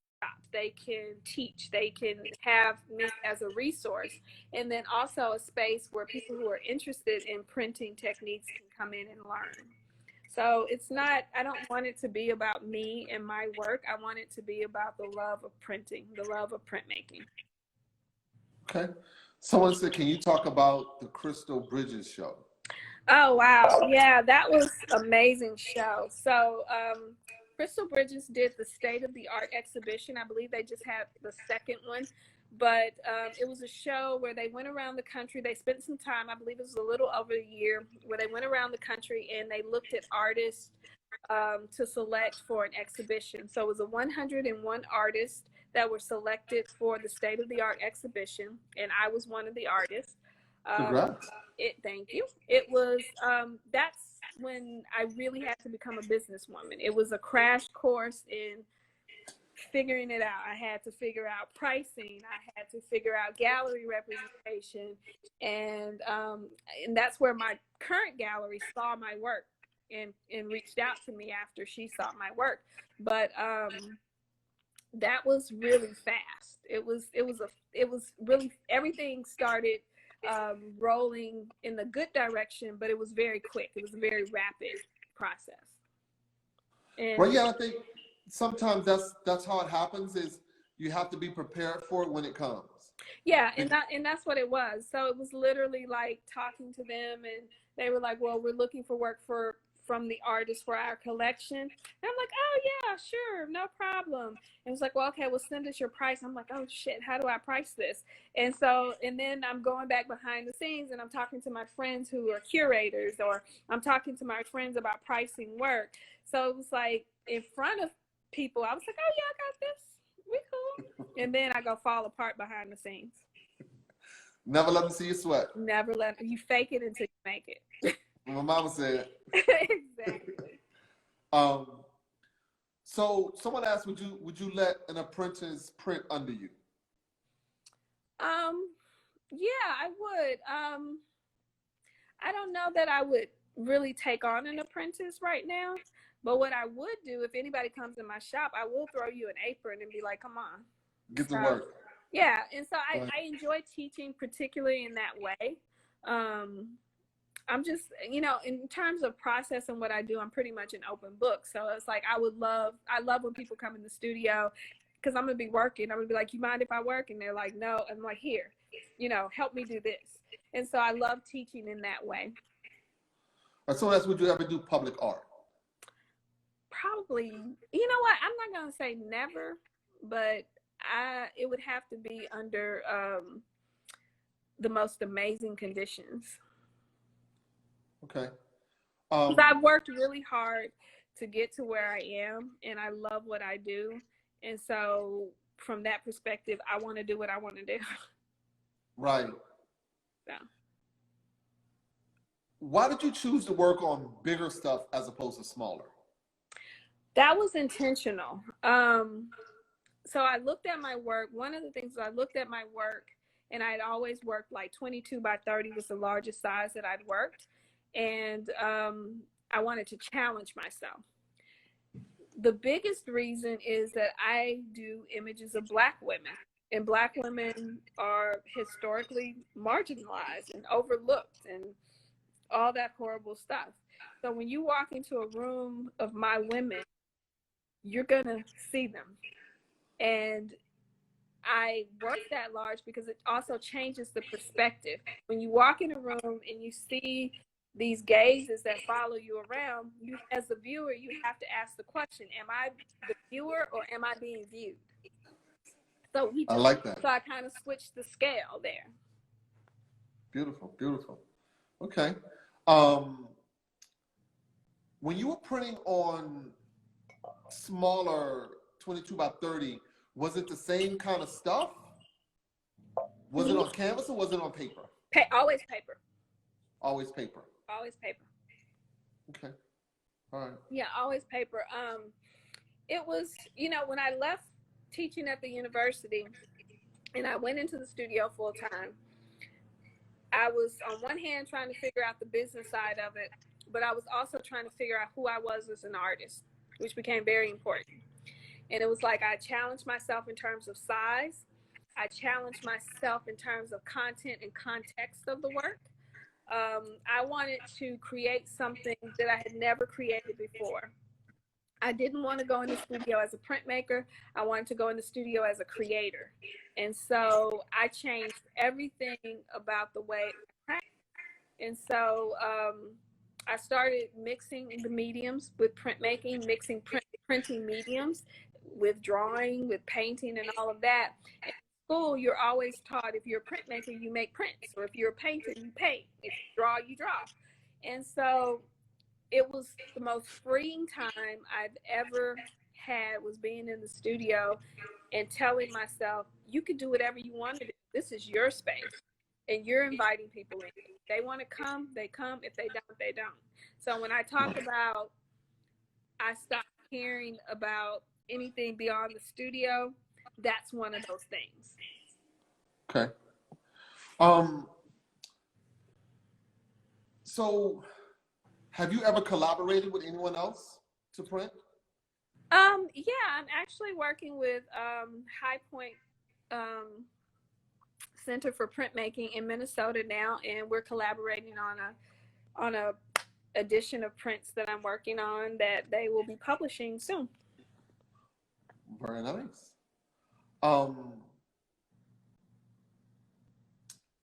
Speaker 2: They can teach, they can have me as a resource, and then also a space where people who are interested in printing techniques can come in and learn. So I don't want it to be about me and my work. I want it to be about the love of printing, the love of printmaking.
Speaker 1: Okay. Someone said, can you talk about the Crystal Bridges show?
Speaker 2: Oh, wow. Yeah, that was an amazing show. So Crystal Bridges did the state of the art exhibition. I believe they just had the second one. But it was a show where they went around the country. They spent some time, I believe it was a little over a year, where they went around the country and they looked at artists to select for an exhibition. So it was a 101 artists that were selected for the state-of-the-art exhibition, and I was one of the artists.
Speaker 1: Congrats.
Speaker 2: Thank you. It was, that's when I really had to become a businesswoman. It was a crash course in figuring it out. I had to figure out pricing. I had to figure out gallery representation, and that's where my current gallery saw my work and reached out to me after she saw my work. But that was really fast. It was really, everything started rolling in the good direction, but it was very quick. It was a very rapid process. And,
Speaker 1: well, yeah, I think sometimes that's how it happens, is you have to be prepared for it when it comes.
Speaker 2: yeah, and that's what it was. So it was literally like talking to them, and they were like, well, we're looking for work from the artists for our collection. And I'm like, oh yeah, sure, no problem. And it was like, well, okay, well, send us your price. I'm like, oh shit, how do I price this? And then I'm going back behind the scenes and I'm talking to my friends who are curators, or I'm talking to my friends about pricing work. So it was like in front of people, I was like, oh yeah, I got this. We cool. And then I go fall apart behind the scenes. Never
Speaker 1: let them see you sweat.
Speaker 2: Never let you fake it until you make it.
Speaker 1: My mama said.
Speaker 2: Exactly.
Speaker 1: So someone asked, would you let an apprentice print under you?
Speaker 2: Yeah, I would. I don't know that I would really take on an apprentice right now, but what I would do, if anybody comes in my shop, I will throw you an apron and be like, come on.
Speaker 1: Get to work.
Speaker 2: Yeah, and so I enjoy teaching, particularly in that way. I'm just, in terms of process and what I do, I'm pretty much an open book. So it's like, I love when people come in the studio, because I'm going to be working. I'm going to be like, you mind if I work? And they're like, no. I'm like, here, help me do this. And so I love teaching in that way.
Speaker 1: So that's, would you ever do public art?
Speaker 2: Probably. You know what? I'm not going to say never, but it would have to be under the most amazing conditions.
Speaker 1: Okay.
Speaker 2: I've worked really hard to get to where I am, and I love what I do. And so from that perspective, I want to do what I want to do.
Speaker 1: Right.
Speaker 2: So.
Speaker 1: Why did you choose to work on bigger stuff as opposed to smaller?
Speaker 2: That was intentional. So I looked at my work. One of the things I looked at my work, and I'd always worked like 22 by 30 was the largest size that I'd worked. And I wanted to challenge myself. The biggest reason is that I do images of Black women, and Black women are historically marginalized and overlooked and all that horrible stuff. So when you walk into a room of my women, you're gonna see them. And I work that large because it also changes the perspective. When you walk in a room and you see these gazes that follow you around, you, as the viewer, you have to ask the question, am I the viewer or am I being viewed? So I like that. So I kind of switched the scale there.
Speaker 1: Beautiful, beautiful. Okay. When you were printing on smaller 22 by 30, was it the same kind of stuff? Was it on canvas or was it on paper?
Speaker 2: Always paper.
Speaker 1: Always paper.
Speaker 2: Always paper.
Speaker 1: Okay. All right.
Speaker 2: Yeah, always paper. It was, when I left teaching at the university and I went into the studio full time, I was on one hand trying to figure out the business side of it, but I was also trying to figure out who I was as an artist, which became very important. And it was like I challenged myself in terms of size. I challenged myself in terms of content and context of the work. I wanted to create something that I had never created before. I didn't want to go in the studio as a printmaker. I wanted to go in the studio as a creator. And so I changed everything about the way I print. And so I started mixing the mediums with printmaking, mixing printing mediums with drawing, with painting and all of that. And school, you're always taught if you're a printmaker, you make prints, or if you're a painter, you paint. If you draw, you draw. And so it was the most freeing time I've ever had, was being in the studio and telling myself, you could do whatever you want to do. This is your space, and you're inviting people in. If they want to come, they come. If they don't, they don't. So when I talk about I stopped caring about anything beyond the studio, that's one of those things.
Speaker 1: Okay. So have you ever collaborated with anyone else to print?
Speaker 2: Yeah, I'm actually working with Highpoint Center for Printmaking in Minnesota now, and we're collaborating on a edition of prints that I'm working on that they will be publishing soon.
Speaker 1: Very nice.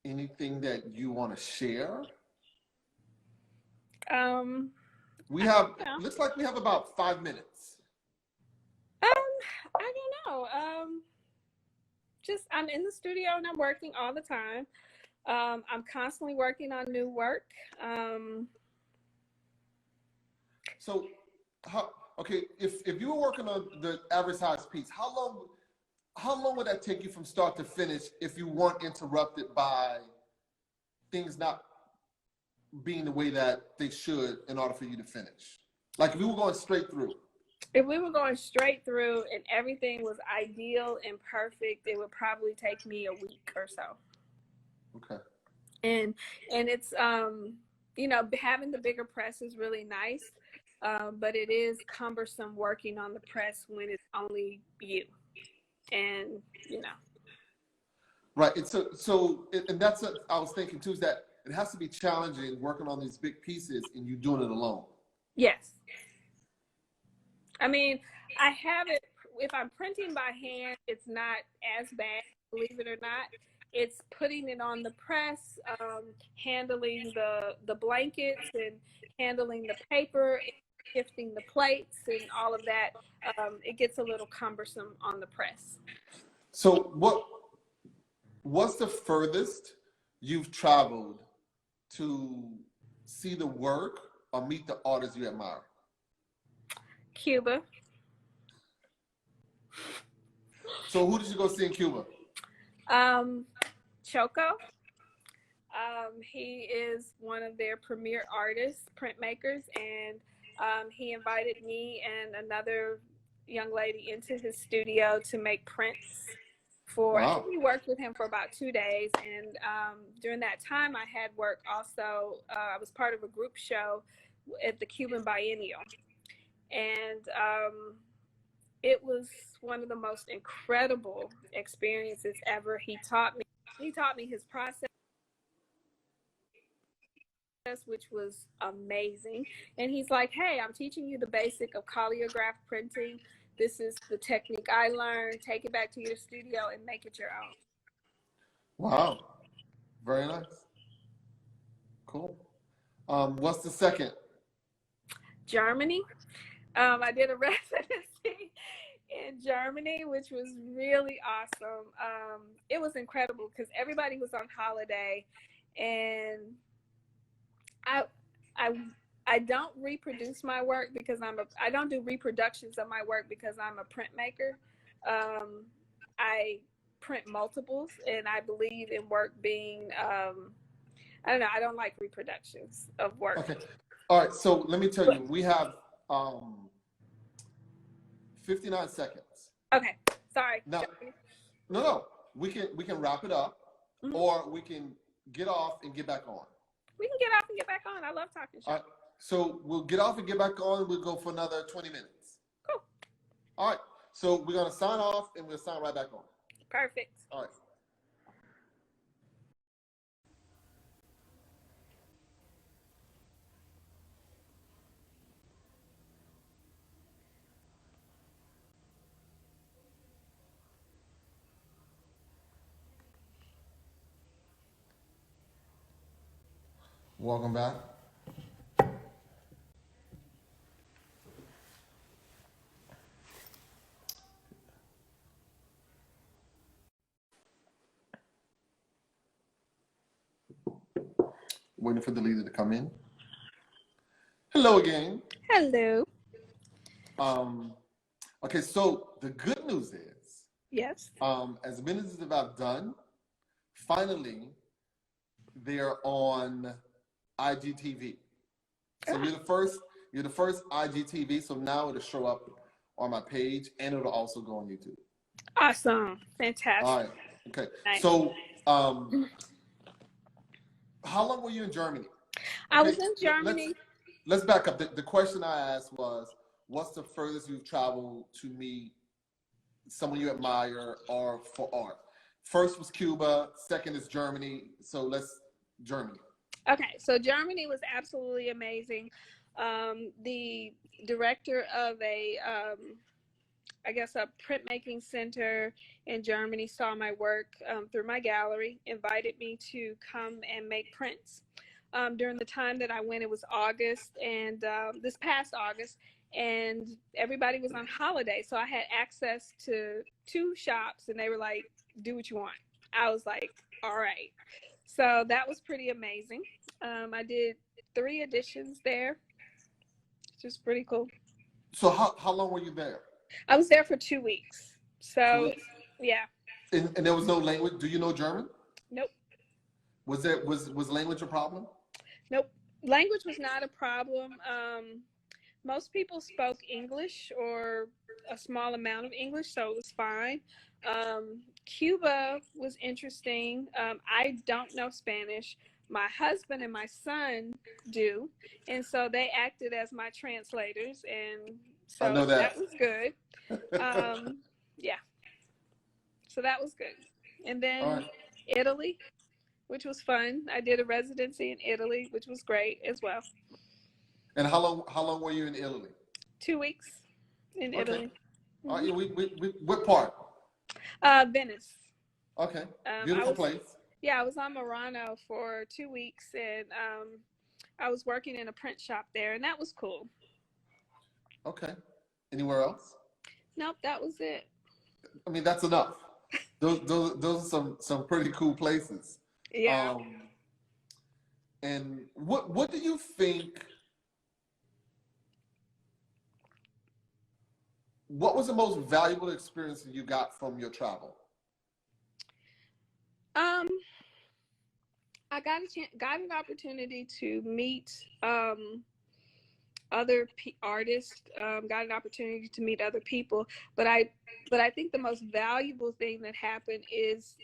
Speaker 1: Anything that you want to share? We have, looks like we have about 5 minutes.
Speaker 2: I don't know. Just I'm in the studio and I'm working all the time. I'm constantly working on new work.
Speaker 1: So, okay, if you were working on the average size piece, how long would that take you from start to finish if you weren't interrupted by things not being the way that they should in order for you to finish? Like if we were going straight through.
Speaker 2: If we were going straight through and everything was ideal and perfect, it would probably take me a week or so.
Speaker 1: Okay.
Speaker 2: And it's you know, having the bigger press is really nice, but it is cumbersome working on the press when it's only you, and you know.
Speaker 1: Right. And and that's what I was thinking too, is that it has to be challenging working on these big pieces and you doing it alone.
Speaker 2: Yes. I mean, I have it, if I'm printing by hand, it's not as bad, believe it or not. It's putting it on the press, handling the blankets and handling the paper, shifting the plates and all of that. It gets a little cumbersome on the press.
Speaker 1: So what's the furthest you've traveled to see the work or meet the artists you admire?
Speaker 2: Cuba.
Speaker 1: So who did you go see in Cuba?
Speaker 2: Choco. He is one of their premier artists, printmakers, and he invited me and another young lady into his studio to make prints for,
Speaker 1: Wow.
Speaker 2: I think we worked with him for about 2 days, and during that time I had work also, I was part of a group show at the Cuban Biennial, and it was one of the most incredible experiences ever. He taught me his process, which was amazing. And he's like, hey, I'm teaching you the basic of collagraph printing. This is the technique I learned. Take it back to your studio and make it your own.
Speaker 1: Wow. Very nice. Cool. What's the second?
Speaker 2: Germany. I did a residency in Germany, which was really awesome. It was incredible because everybody was on holiday, and I don't reproduce my work because I don't do reproductions of my work because I'm a printmaker. I print multiples, and I believe in work being, I don't know, I don't like reproductions of work.
Speaker 1: Okay. All right. So let me tell you, we have 59 seconds.
Speaker 2: Okay. Sorry.
Speaker 1: Now, no. We can wrap it up, or we can get off and get back on.
Speaker 2: We can get off and get back on. I love talking shit.
Speaker 1: All right. So we'll get off and get back on. We'll go for another 20 minutes.
Speaker 2: Cool.
Speaker 1: All right. So we're going to sign off and we'll sign right back on.
Speaker 2: Perfect.
Speaker 1: All right. Welcome back. Waiting for Delita to come in. Hello again.
Speaker 2: Hello.
Speaker 1: Okay, so the good news is,
Speaker 2: Yes.
Speaker 1: as many as I've done, finally, they're on IGTV. So you're the first IGTV, so now it'll show up on my page and it'll also go on YouTube.
Speaker 2: Awesome. Fantastic.
Speaker 1: All right. Okay.
Speaker 2: Nice.
Speaker 1: So, how long were you in Germany?
Speaker 2: I was in Germany.
Speaker 1: Let's back up. The question I asked was, what's the furthest you've traveled to meet someone you admire or for art? First was Cuba. Second is Germany. So Germany.
Speaker 2: Okay, so Germany was absolutely amazing. The director of a printmaking center in Germany saw my work through my gallery, invited me to come and make prints. During the time that I went, it was August, and this past August, and everybody was on holiday. So I had access to 2 shops, and they were like, do what you want. I was like, all right. So that was pretty amazing. I did 3 editions there, which was pretty cool.
Speaker 1: So how long were you there?
Speaker 2: I was there for 2 weeks. So
Speaker 1: 2 weeks?
Speaker 2: yeah.
Speaker 1: And there was no language. Do you know German?
Speaker 2: Nope.
Speaker 1: Was language a problem?
Speaker 2: Nope. Language was not a problem. Most people spoke English or a small amount of English, so it was fine. Cuba was interesting. I don't know Spanish. My husband and my son do, and so they acted as my translators, and so
Speaker 1: I know
Speaker 2: that was good. Yeah, so that was good. And then Italy, which was fun. I did a residency in Italy, which was great as well.
Speaker 1: And how long were you in Italy?
Speaker 2: 2 weeks in Italy.
Speaker 1: What part?
Speaker 2: Venice.
Speaker 1: Okay, beautiful place.
Speaker 2: Yeah, I was on Murano for 2 weeks, and I was working in a print shop there, and that was cool.
Speaker 1: Okay. Anywhere else?
Speaker 2: Nope, that was it.
Speaker 1: I mean, that's enough. Those are some pretty cool places.
Speaker 2: Yeah.
Speaker 1: And what do you think? What was the most valuable experience that you got from your travel?
Speaker 2: I got an opportunity to meet other artists. Got an opportunity to meet other people, but I think the most valuable thing that happened is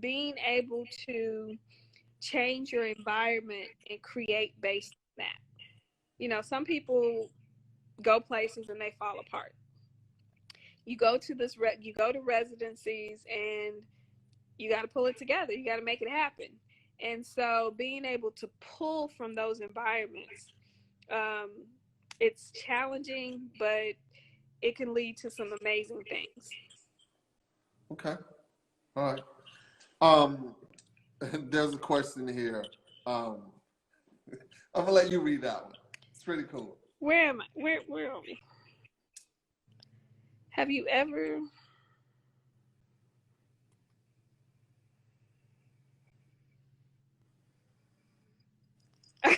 Speaker 2: being able to change your environment and create based on that. You know, some people go places and they fall apart. You go to residencies and you got to pull it together. You got to make it happen. And so being able to pull from those environments, it's challenging, but it can lead to some amazing things.
Speaker 1: Okay. All right. There's a question here. I'm gonna let you read that one. It's pretty cool.
Speaker 2: Where am I? Where are we? Have you ever... I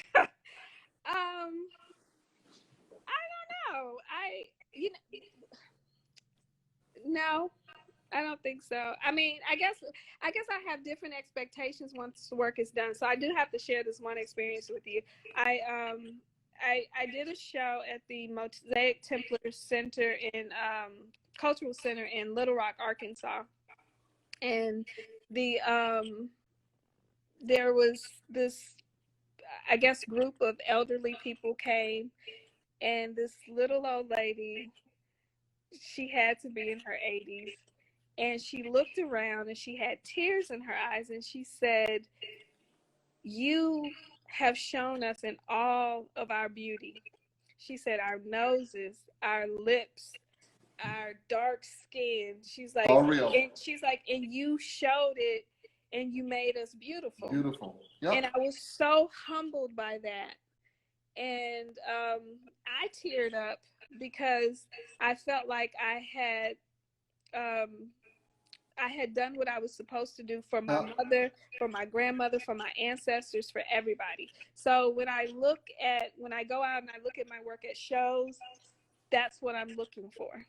Speaker 2: don't know. No, I don't think so. I mean, I guess I have different expectations once the work is done. So I do have to share this one experience with you. I did a show at the Mosaic Templar Center in Cultural Center in Little Rock, Arkansas, and there was this, I guess, group of elderly people came, and this little old lady, she had to be in her 80s, and she looked around and she had tears in her eyes, and she said, "You have shown us in all of our beauty." She said, "Our noses, our lips, our dark skin." She's like,
Speaker 1: all real.
Speaker 2: And you showed it, and you made us beautiful.
Speaker 1: Beautiful. Yep.
Speaker 2: And I was so humbled by that. And I teared up because I felt like I had I had done what I was supposed to do for my mother, for my grandmother, for my ancestors, for everybody. So when I go out and I look at my work at shows, that's what I'm looking for,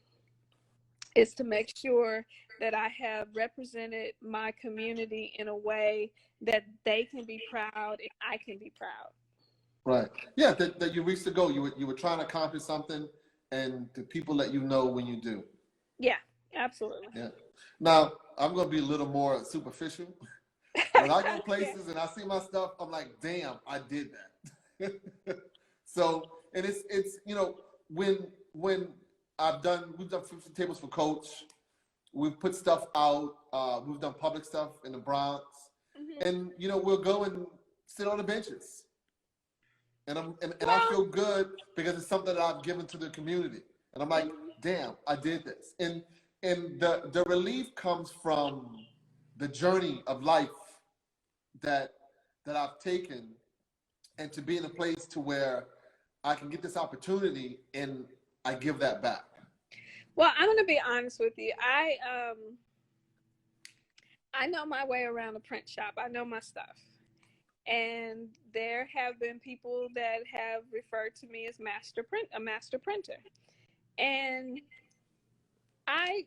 Speaker 2: is to make sure that I have represented my community in a way that they can be proud and I can be proud.
Speaker 1: Right. Yeah, that you reached the goal. You were trying to accomplish something, and the people let you know when you do.
Speaker 2: Yeah, absolutely.
Speaker 1: Yeah. Now, I'm going to be a little more superficial. When I go places and I see my stuff, I'm like, damn, I did that. So, and it's when we've done 50 tables for Coach, we've put stuff out, we've done public stuff in the Bronx, and we'll go and sit on the benches, and I feel good because it's something that I've given to the community, and I'm like, damn, I did this, and the relief comes from the journey of life that I've taken, and to be in a place to where I can get this opportunity and I give that back.
Speaker 2: Well, I'm going to be honest with you. I know my way around a print shop. I know my stuff. And there have been people that have referred to me as a master printer. And I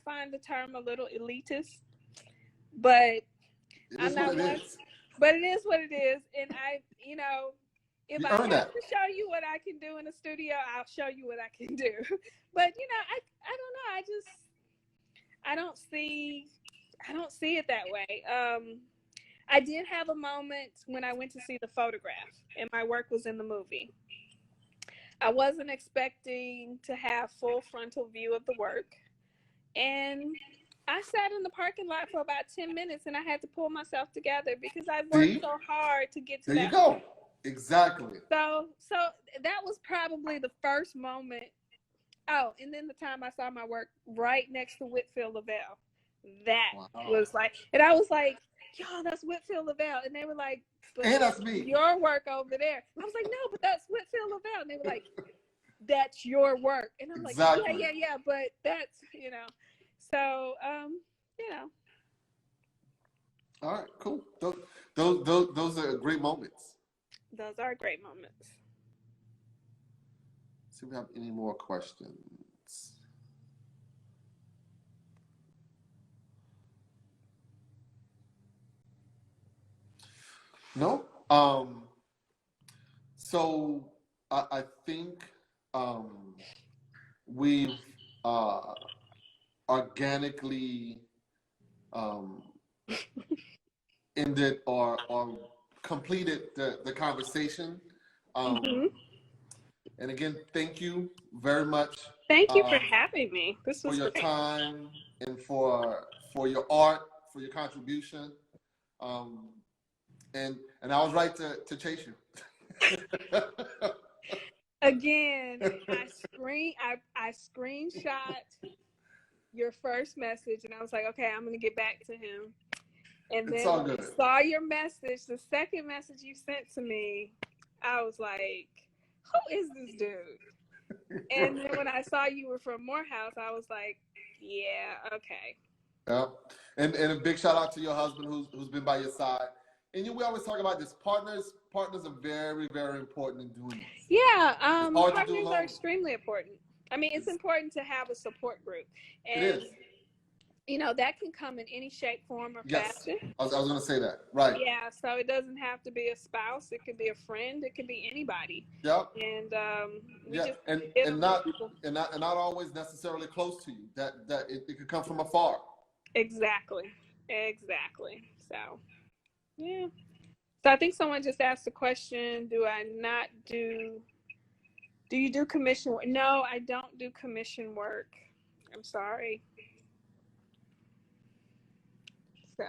Speaker 2: find the term a little elitist, but I'm not one. But it is what it is. And if I have to show you what I can do in the studio, I'll show you what I can do. But I don't know. I don't see it that way. I did have a moment when I went to see the photograph and my work was in the movie. I wasn't expecting to have full frontal view of the work. And I sat in the parking lot for about 10 minutes and I had to pull myself together because I worked so hard to get to that.
Speaker 1: There you go. Exactly.
Speaker 2: So that was probably the first moment. Oh, and then the time I saw my work right next to Whitfield Lavelle. That was like, and I was like, yo, that's Whitfield Lavelle. And they were like, but
Speaker 1: and that's me.
Speaker 2: Your work over there. I was like, no, but that's Whitfield Lavelle. And they were like, that's your work. And I'm like, yeah, but that's, So,
Speaker 1: All right, cool. Those are great moments.
Speaker 2: Those are great moments.
Speaker 1: See if we have any more questions. No. So I think we've organically ended or completed the conversation. And again, thank you very much.
Speaker 2: Thank you for having me. This was
Speaker 1: for your
Speaker 2: great.
Speaker 1: time and for your art, for your contribution. And I was right to chase you.
Speaker 2: Again, I screenshot your first message and I was like, okay, I'm gonna get back to him. And then when I saw your message, the second message you sent to me, I was like, who is this dude? And then when I saw you were from Morehouse, I was like, yeah, okay.
Speaker 1: Yeah, and a big shout out to your husband who's been by your side. And we always talk about this. Partners are very, very important in doing this.
Speaker 2: Yeah, partners are extremely important. I mean, it's important to have a support group. And,
Speaker 1: it is.
Speaker 2: That can come in any shape, form, or fashion.
Speaker 1: I was going to say that. Right.
Speaker 2: Yeah, so it doesn't have to be a spouse. It could be a friend. It could be anybody.
Speaker 1: Yep.
Speaker 2: And
Speaker 1: and not always necessarily close to you. That it could come from afar.
Speaker 2: Exactly. So, yeah. So I think someone just asked a question. Do you do commission work? No, I don't do commission work. I'm sorry. So,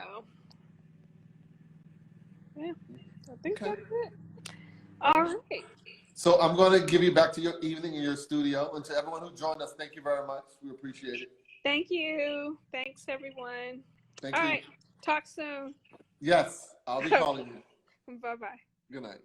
Speaker 2: yeah, I think that's it. All right.
Speaker 1: So I'm going to give you back to your evening in your studio. And to everyone who joined us, thank you very much. We appreciate it.
Speaker 2: Thank you. Thanks, everyone.
Speaker 1: Thank you.
Speaker 2: All right. Talk soon.
Speaker 1: Yes, I'll be calling you.
Speaker 2: Bye-bye.
Speaker 1: Good night.